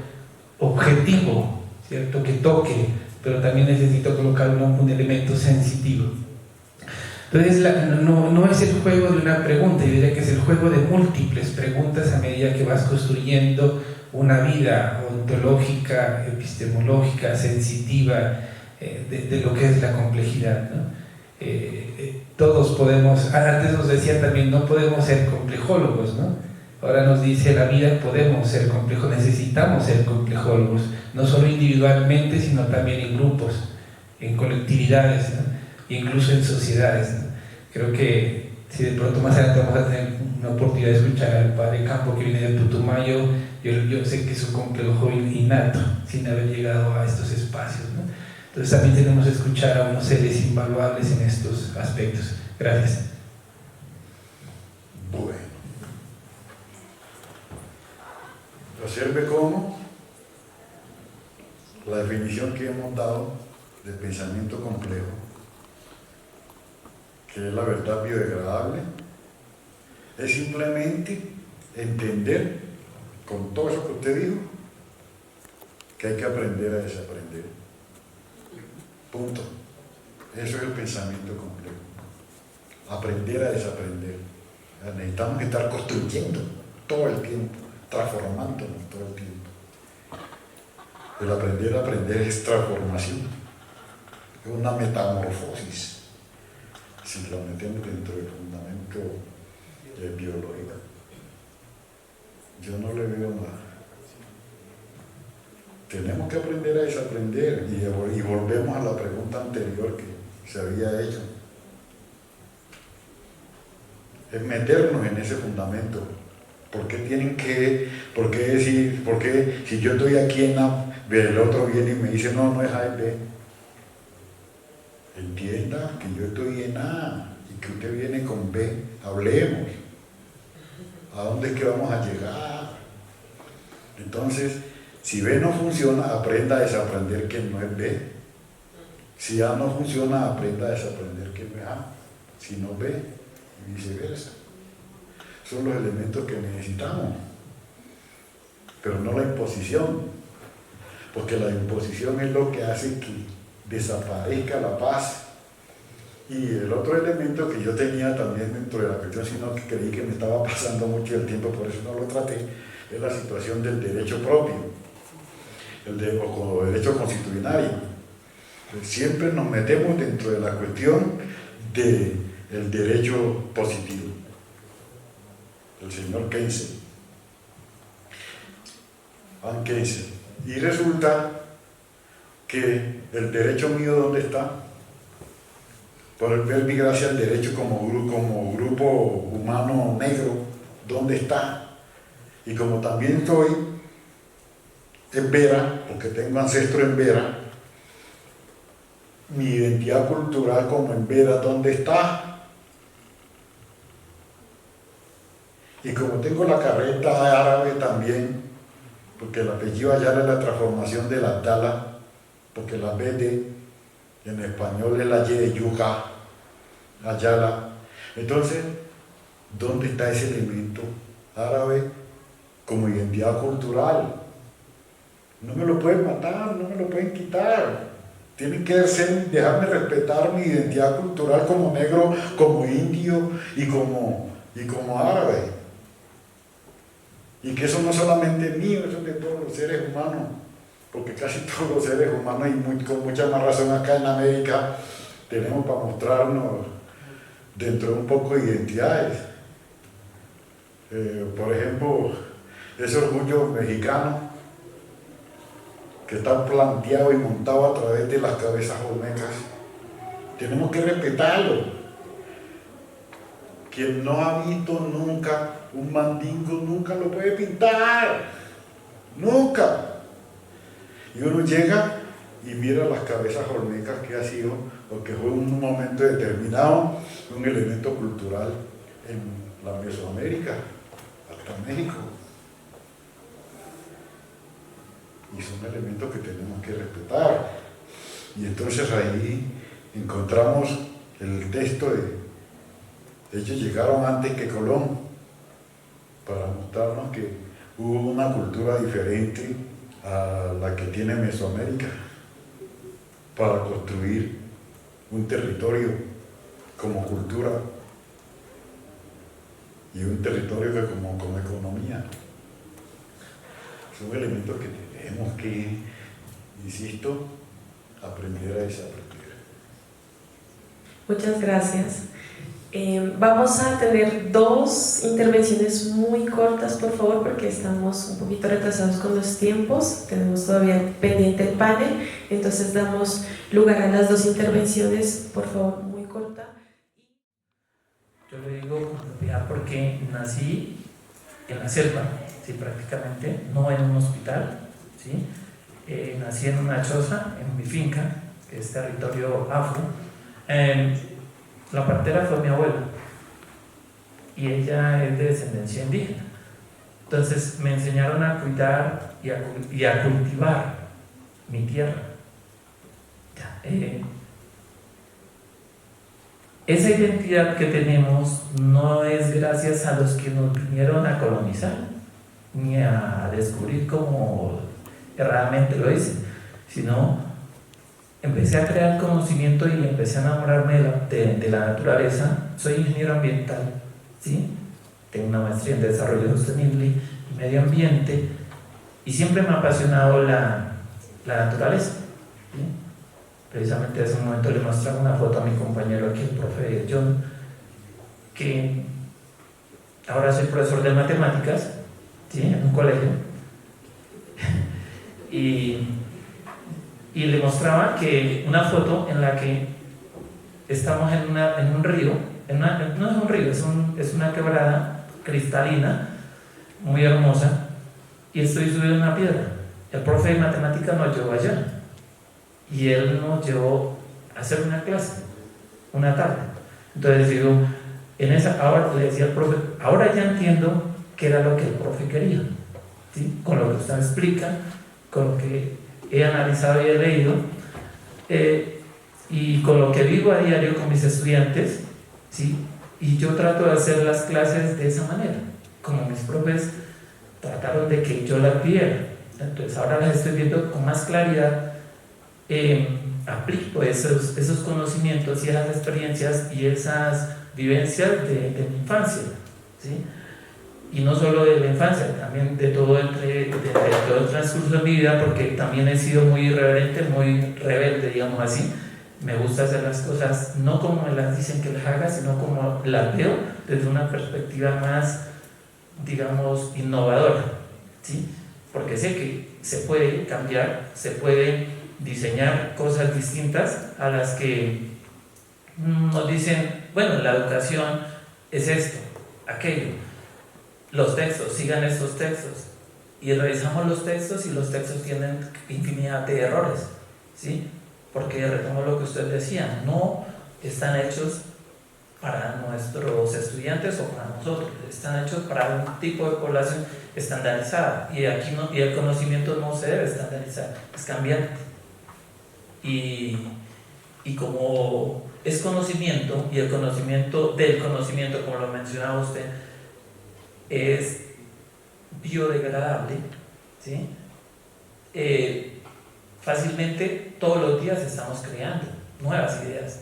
objetivo, ¿cierto? Que toque, pero también necesito colocar un elemento sensitivo. Entonces no es el juego de una pregunta, yo diría que es el juego de múltiples preguntas a medida que vas construyendo una vida ontológica, epistemológica, sensitiva, de lo que es la complejidad, ¿no? Todos podemos, antes nos decía también, no podemos ser complejólogos, ¿no? Ahora nos dice la vida, podemos ser complejos, necesitamos ser complejólogos, no solo individualmente, sino también en grupos, en colectividades, ¿no? E incluso en sociedades, ¿no? Creo que si de pronto más adelante vamos a tener una oportunidad de escuchar al padre Campo, que viene de Putumayo, yo sé que es un complejo innato, sin haber llegado a estos espacios, ¿no? Entonces también tenemos que escuchar a unos seres invaluables en estos aspectos. Gracias. Bueno, observe cómo la definición que hemos dado de pensamiento complejo, que es la verdad biodegradable, es simplemente entender, con todo eso que usted dijo, que hay que aprender a desaprender. Punto. Eso es el pensamiento complejo. Aprender a desaprender. Necesitamos estar construyendo todo el tiempo, transformándonos todo el tiempo. El aprender a aprender es transformación, es una metamorfosis, si lo metemos dentro del fundamento biológico. Yo no le veo nada. Tenemos que aprender a desaprender y volvemos a la pregunta anterior que se había hecho. Es meternos en ese fundamento. ¿Por qué si yo estoy aquí en A, el otro viene y me dice no es A y B? Entienda que yo estoy en A y que usted viene con B. Hablemos. ¿A dónde es que vamos a llegar? Entonces, si B no funciona, aprenda a desaprender que no es B. Si A no funciona, aprenda a desaprender que no es A. Si no B, y viceversa. Son los elementos que necesitamos. Pero no la imposición. Porque la imposición es lo que hace que desaparezca la paz. Y el otro elemento que yo tenía también dentro de la cuestión, sino que creí que me estaba pasando mucho el tiempo, por eso no lo traté, es la situación del derecho propio. O derecho constitucionario. Siempre nos metemos dentro de la cuestión del derecho positivo. El señor Keynes. Van Keynes. Y resulta que el derecho mío, ¿dónde está? Por ver mi gracia, el derecho como grupo humano negro, ¿dónde está? Y como también soy en Vera, porque tengo ancestro en Vera, mi identidad cultural como en Vera, ¿dónde está? Y como tengo la carreta árabe también, porque el apellido Ayala es la transformación de la Abdala, porque la B en español es la Y de Yuca, Ayala. Entonces, ¿dónde está ese elemento árabe como identidad cultural? No me lo pueden matar, no me lo pueden quitar. Tienen que dejarme respetar mi identidad cultural como negro, como indio y como árabe. Y que eso no solamente es mío, eso es de todos los seres humanos, porque casi todos los seres humanos, y con mucha más razón acá en América, tenemos para mostrarnos dentro de un poco de identidades. por ejemplo, ese orgullo mexicano que está planteado y montado a través de las cabezas olmecas, tenemos que respetarlo. Quien no ha visto nunca un mandingo nunca lo puede pintar, nunca. Y uno llega y mira las cabezas olmecas que ha sido, o que fue en un momento determinado, un elemento cultural en la Mesoamérica, hasta México. Y son elementos que tenemos que respetar. Y entonces ahí encontramos el texto de ellos llegaron antes que Colón, para mostrarnos que hubo una cultura diferente a la que tiene Mesoamérica, para construir un territorio como cultura y un territorio que como economía. Son elementos que tenemos que, insisto, aprender a desaprender. Muchas gracias. Vamos a tener dos intervenciones muy cortas, por favor, porque estamos un poquito retrasados con los tiempos. Tenemos todavía pendiente el panel, entonces damos lugar a las dos intervenciones, por favor, muy corta. Yo lo digo con propiedad porque nací en la selva, ¿sí? Prácticamente, no en un hospital, ¿sí? Nací en una choza, en mi finca, que es territorio afro. La partera fue mi abuela y ella es de descendencia indígena. Entonces me enseñaron a cuidar y a cultivar mi tierra. Esa identidad que tenemos no es gracias a los que nos vinieron a colonizar ni a descubrir como erradamente lo dicen, sino empecé a crear conocimiento y empecé a enamorarme de la naturaleza. Soy ingeniero ambiental, ¿sí? Tengo una maestría en desarrollo sostenible y medio ambiente, y siempre me ha apasionado la naturaleza, ¿sí? Precisamente hace un momento le mostraba una foto a mi compañero aquí, el profe John, que ahora soy profesor de matemáticas, ¿sí? En un colegio, y le mostraba que una foto en la que estamos en un río, no es un río, es una quebrada cristalina, muy hermosa, y estoy subido en una piedra. El profe de matemáticas nos llevó allá, y él nos llevó a hacer una clase, una tarde. Entonces digo, ahora le decía al profe, ahora ya entiendo qué era lo que el profe quería, ¿sí? Con lo que usted explica, con lo que he analizado y he leído, y con lo que vivo a diario con mis estudiantes, ¿sí? Y yo trato de hacer las clases de esa manera, como mis profes trataron de que yo las viera. Entonces ahora las estoy viendo con más claridad, aplico esos conocimientos y esas experiencias y esas vivencias de mi infancia, ¿sí? Y no solo de la infancia, también de todo el transcurso de mi vida, porque también he sido muy irreverente, muy rebelde, digamos así. Me gusta hacer las cosas no como me las dicen que las haga, sino como las veo desde una perspectiva más, digamos, innovadora, ¿sí? Porque sé que se puede cambiar, se puede diseñar cosas distintas a las que nos dicen, bueno, la educación es esto, aquello. Los textos, sigan estos textos, y revisamos los textos y los textos tienen infinidad de errores, ¿sí? Porque retomo lo que usted decía, no están hechos para nuestros estudiantes o para nosotros, están hechos para un tipo de población estandarizada, y aquí no, y el conocimiento no se debe estandarizar, es cambiante, y como es conocimiento, y el conocimiento del conocimiento, como lo mencionaba usted, es biodegradable, ¿sí? Fácilmente todos los días estamos creando nuevas ideas,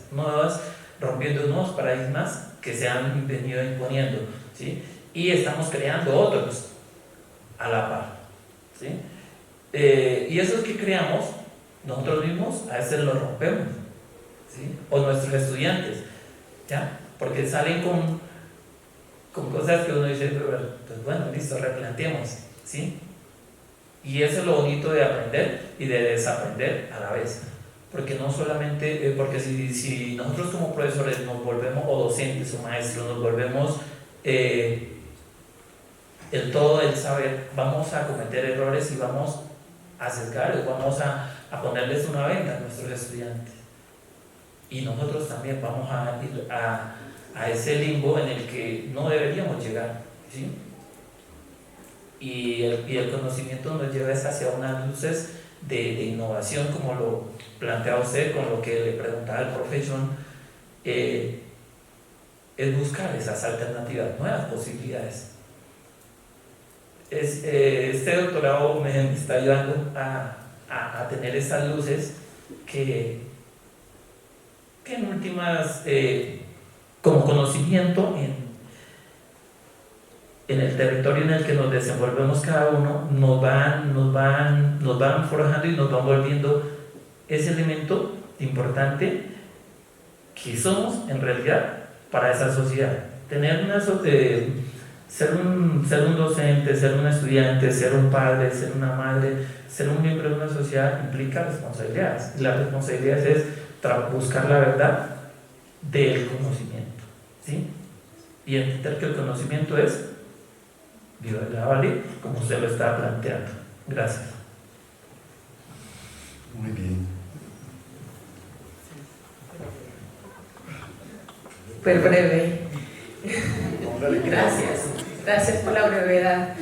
rompiendo nuevos paradigmas que se han venido imponiendo, ¿sí? Y estamos creando otros a la par, ¿sí? Y esos que creamos nosotros mismos a veces los rompemos, ¿sí? O nuestros estudiantes, ¿ya? Porque salen con con cosas que uno dice, pues bueno, listo, replanteemos, ¿sí? Y eso es lo bonito de aprender y de desaprender a la vez. Porque no solamente, porque si nosotros como profesores nos volvemos, o docentes o maestros, nos volvemos el todo del saber, vamos a cometer errores y vamos a sesgar, vamos a ponerles una venda a nuestros estudiantes. Y nosotros también vamos a ir a ese limbo en el que no deberíamos llegar, ¿sí? Y el conocimiento nos lleva hacia unas luces de innovación, como lo plantea usted, con lo que le preguntaba el profe John, es buscar esas alternativas, nuevas posibilidades. Este doctorado me está ayudando a tener esas luces que en últimas, como conocimiento en el territorio en el que nos desenvolvemos cada uno, nos van forjando y nos van volviendo ese elemento importante que somos en realidad para esa sociedad. Ser un docente, ser un estudiante, ser un padre, ser una madre, ser un miembro de una sociedad implica responsabilidades. Y las responsabilidades es buscar la verdad del conocimiento, ¿sí? Y entender que el conocimiento es biodegradable, como usted lo está planteando. Gracias. Muy bien. Súper breve. Gracias. Gracias por la brevedad.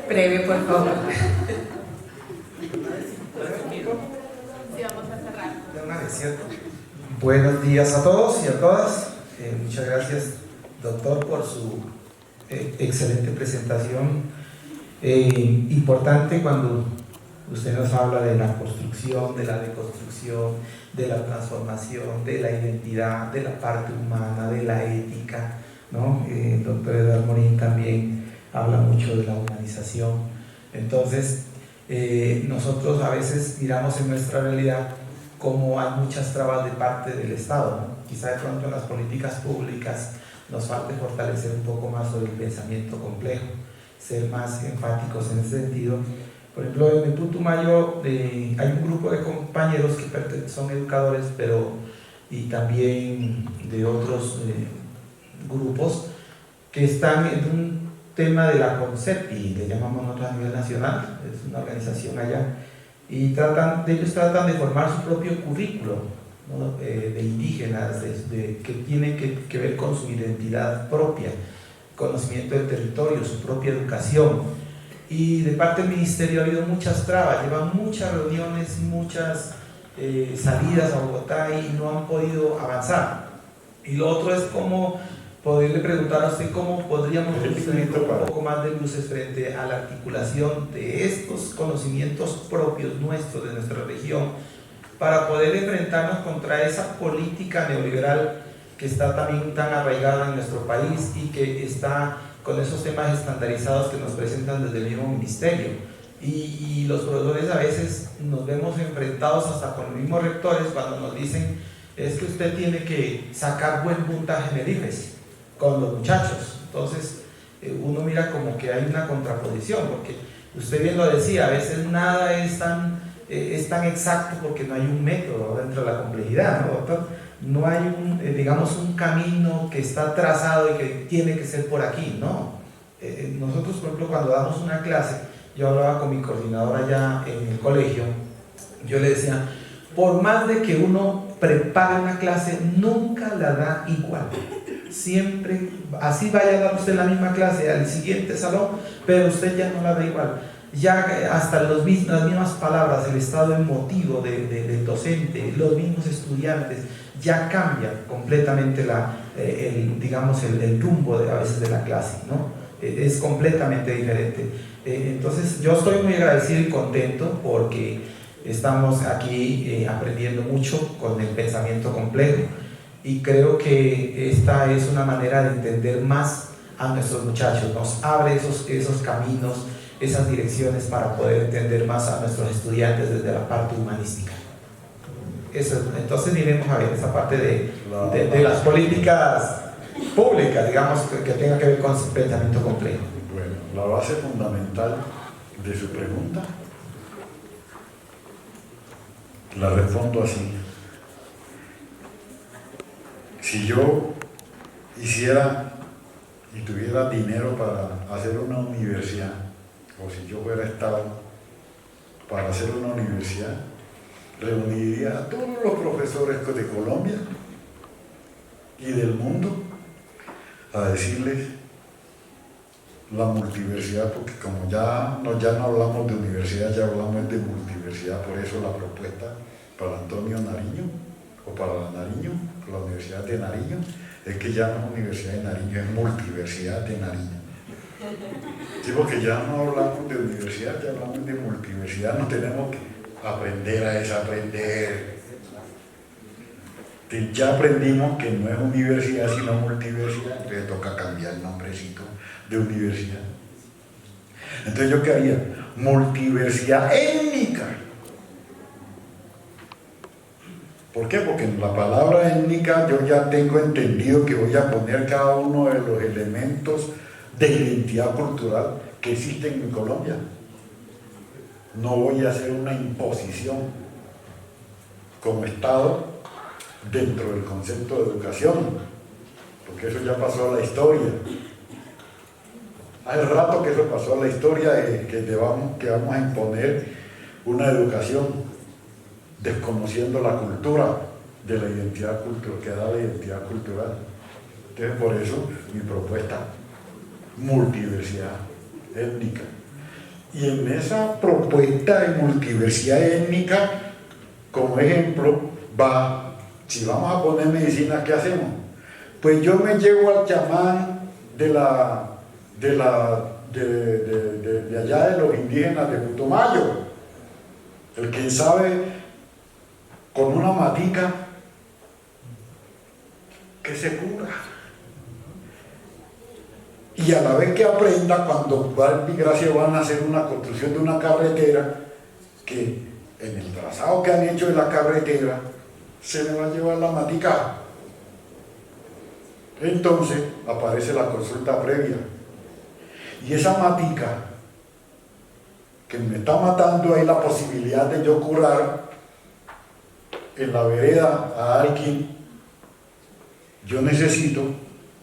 Breve, por favor. Sí, vamos a cerrar. De una vez, ¿cierto? Buenos días a todos y a todas. Muchas gracias, doctor, por su excelente presentación. Importante cuando usted nos habla de la construcción, de la deconstrucción, de la transformación, de la identidad, de la parte humana, de la ética, ¿no? El doctor Eduardo Morín también habla mucho de la humanización. Entonces, nosotros a veces miramos en nuestra realidad como hay muchas trabas de parte del Estado, ¿no? Quizá de pronto en las políticas públicas nos falte fortalecer un poco más sobre el pensamiento complejo, ser más enfáticos en ese sentido. Por ejemplo, en el Putumayo hay un grupo de compañeros que son educadores, y también de otros grupos que están en un tema de la CONCEPI, le llamamos nosotros a nivel nacional, es una organización allá, y ellos tratan de formar su propio currículo, ¿no? De indígenas, que tiene que ver con su identidad propia, conocimiento del territorio, su propia educación. Y de parte del ministerio ha habido muchas trabas, llevan muchas reuniones, muchas salidas a Bogotá y no han podido avanzar. Y lo otro es cómo poderle preguntar a usted cómo podríamos tener un poco más de luces frente a la articulación de estos conocimientos propios nuestros, de nuestra región, para poder enfrentarnos contra esa política neoliberal que está también tan arraigada en nuestro país y que está con esos temas estandarizados que nos presentan desde el mismo ministerio. Y los profesores a veces nos vemos enfrentados hasta con los mismos rectores cuando nos dicen es que usted tiene que sacar buen puntaje en el IFES con los muchachos. Entonces uno mira como que hay una contraposición, porque usted bien lo decía, a veces nada es tan exacto porque no hay un método dentro de la complejidad, ¿no, doctor? No hay un camino que está trazado y que tiene que ser por aquí, no. Nosotros, por ejemplo, cuando damos una clase, yo hablaba con mi coordinadora allá en el colegio, yo le decía, por más de que uno prepare una clase, nunca la da igual. Siempre, así vaya a dar usted la misma clase al siguiente salón, pero usted ya no la da igual. Ya hasta las mismas palabras, el estado emotivo del docente, los mismos estudiantes, ya cambia completamente el rumbo a veces de la clase, ¿no? Es completamente diferente. Entonces yo estoy muy agradecido y contento porque estamos aquí aprendiendo mucho con el pensamiento complejo y creo que esta es una manera de entender más a nuestros muchachos, nos abre esos caminos, esas direcciones para poder entender más a nuestros estudiantes desde la parte humanística. Entonces miremos a ver esa parte de las políticas pública, digamos, que tenga que ver con ese pensamiento complejo. Bueno, la base fundamental de su pregunta la respondo así. Si yo hiciera y tuviera dinero para hacer una universidad, o si yo fuera Estado para hacer una universidad, reuniría a todos los profesores de Colombia y del mundo a decirles la multiversidad, porque como ya no hablamos de universidad, ya hablamos de multiversidad, por eso la propuesta para Antonio Nariño, o para la Nariño, la Universidad de Nariño, es que ya no es Universidad de Nariño, es Multiversidad de Nariño. Sí, porque ya no hablamos de universidad, ya hablamos de multiversidad, no tenemos que aprender a desaprender. Ya aprendimos que no es universidad sino multiversidad, entonces toca cambiar el nombrecito de universidad. Entonces yo qué haría, multiversidad étnica. ¿Por qué? Porque en la palabra étnica yo ya tengo entendido que voy a poner cada uno de los elementos de identidad cultural que existen en Colombia. No voy a hacer una imposición como Estado dentro del concepto de educación, porque eso ya pasó a la historia. Hace rato que eso pasó a la historia, que vamos a imponer una educación desconociendo la cultura de la identidad cultural, que da la identidad cultural. Entonces por eso mi propuesta, multiversidad étnica. Y en esa propuesta de multiversidad étnica, como ejemplo, si vamos a poner medicina, ¿qué hacemos? Pues yo me llevo al chamán de allá de los indígenas de Putumayo, el que sabe con una matica que se cura. Y a la vez que aprenda, cuando gracias van a hacer una construcción de una carretera, que en el trazado que han hecho de la carretera se le va a llevar la matica. Entonces aparece la consulta previa. Y esa matica que me está matando ahí la posibilidad de yo curar en la vereda a alguien, yo necesito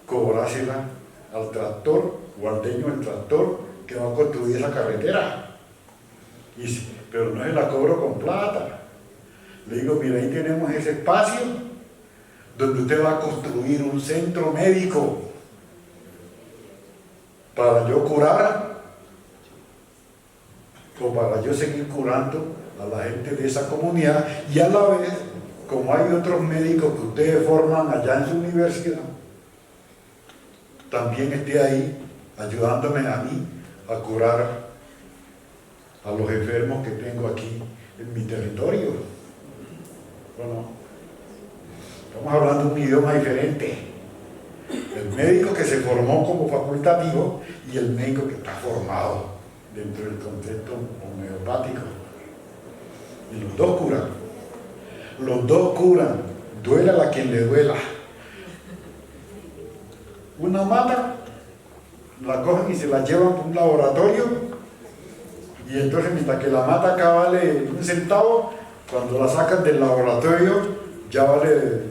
cobrársela al tractor o al dueño del tractor que va a construir esa carretera. Pero no se la cobro con plata. Le digo, mira, ahí tenemos ese espacio donde usted va a construir un centro médico para yo curar o para yo seguir curando a la gente de esa comunidad, y a la vez, como hay otros médicos que ustedes forman allá en su universidad, también esté ahí ayudándome a mí a curar a los enfermos que tengo aquí en mi territorio. Bueno, estamos hablando de un idioma diferente. El médico que se formó como facultativo y el médico que está formado dentro del concepto homeopático. Y los dos curan. Los dos curan. Duela a quien le duela. Una mata, la cogen y se la llevan a un laboratorio, y entonces mientras que la mata acá vale 1 centavo, cuando la sacan del laboratorio ya vale,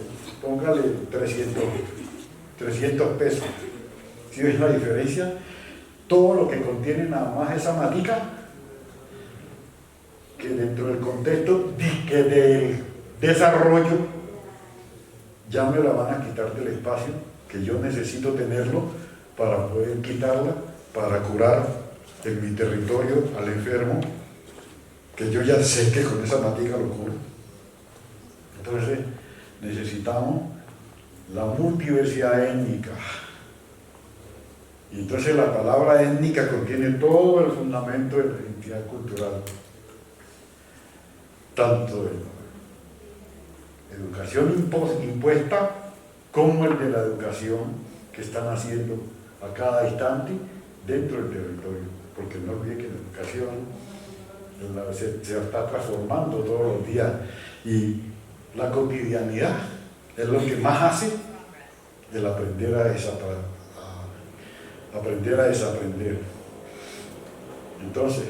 póngale 300 pesos. ¿Sí ves la diferencia? Todo lo que contiene nada más esa matica, que dentro del contexto de desarrollo ya me la van a quitar del espacio que yo necesito tenerlo para poder quitarla, para curar en mi territorio al enfermo, que yo ya sé que con esa matica lo curo. Entonces necesitamos la multiversidad étnica. Y entonces la palabra étnica contiene todo el fundamento de la identidad cultural, tanto de la educación impuesta como el de la educación que están haciendo a cada instante dentro del territorio, porque no olviden que la educación se está transformando todos los días, y la cotidianidad es lo que más hace el aprender a desaprender. Entonces,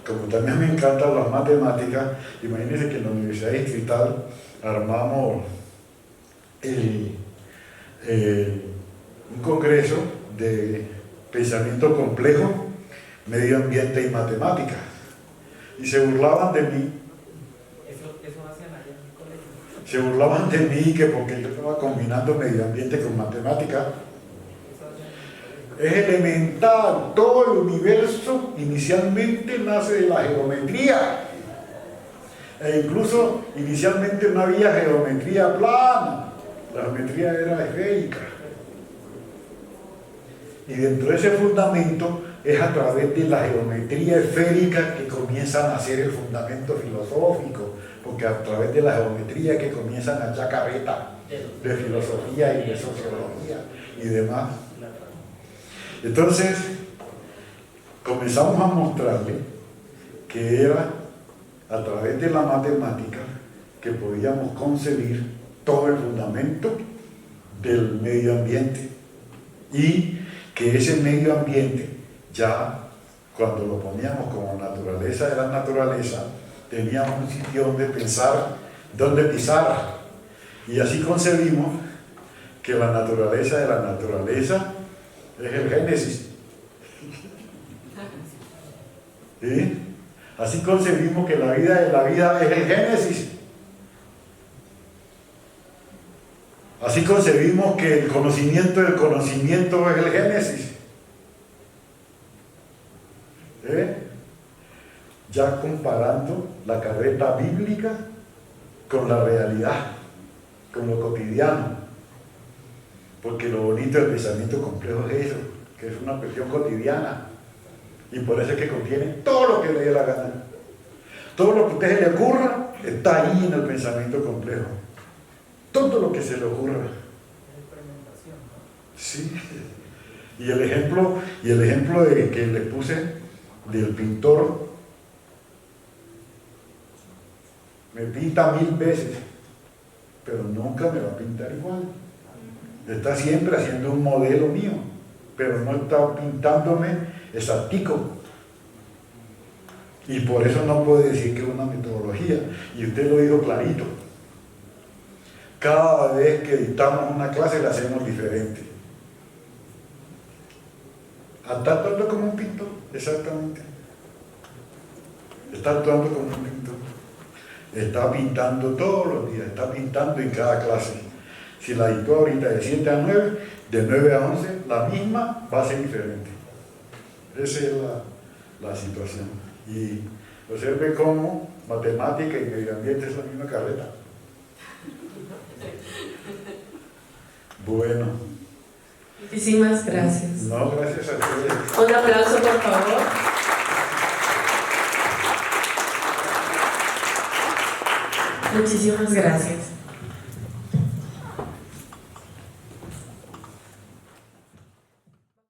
como también me encantan las matemáticas, imagínense que en la Universidad Distrital armamos un congreso de pensamiento complejo, medio ambiente y matemáticas. Y se burlaban de mí. Eso hacían allá en el colegio. Se burlaban de mí que porque yo estaba combinando medio ambiente con matemáticas. Es elemental, todo el universo inicialmente nace de la geometría. E incluso inicialmente no había geometría plana, la geometría era esférica. Y dentro de ese fundamento es a través de la geometría esférica que comienza a nacer el fundamento filosófico, porque a través de la geometría que comienzan a echar carreta de filosofía y de sociología y demás. Entonces, comenzamos a mostrarle que era a través de la matemática que podíamos concebir todo el fundamento del medio ambiente y que ese medio ambiente ya cuando lo poníamos como naturaleza de la naturaleza teníamos un sitio donde pensar, donde pisar, y así concebimos que la naturaleza de la naturaleza es el Génesis. ¿Sí? Así concebimos que la vida de la vida es el Génesis. Así concebimos que el conocimiento del conocimiento es el Génesis. Ya comparando la carreta bíblica con la realidad, con lo cotidiano. Porque lo bonito del pensamiento complejo es eso, que es una cuestión cotidiana. Y por eso es que contiene todo lo que le dé la gana. Todo lo que a usted se le ocurra está ahí en el pensamiento complejo. Todo lo que se le ocurra. Sí. Y el ejemplo que les puse del pintor me pinta 1000 veces, pero nunca me va a pintar igual. Está siempre haciendo un modelo mío, pero no está pintándome exactico. Y por eso no puede decir que es una metodología. Y usted lo dijo clarito. Cada vez que dictamos una clase la hacemos diferente. Está actuando como un pintor, exactamente. Está actuando como un pintor. Está pintando todos los días, está pintando en cada clase. Si la dictó ahorita de 7 a 9, de 9 a 11, la misma va a ser diferente. Esa es la situación. Y observe cómo matemática y medio ambiente es la misma carreta. Bueno. Muchísimas gracias. No, gracias a ustedes. Un aplauso, por favor. Muchísimas gracias.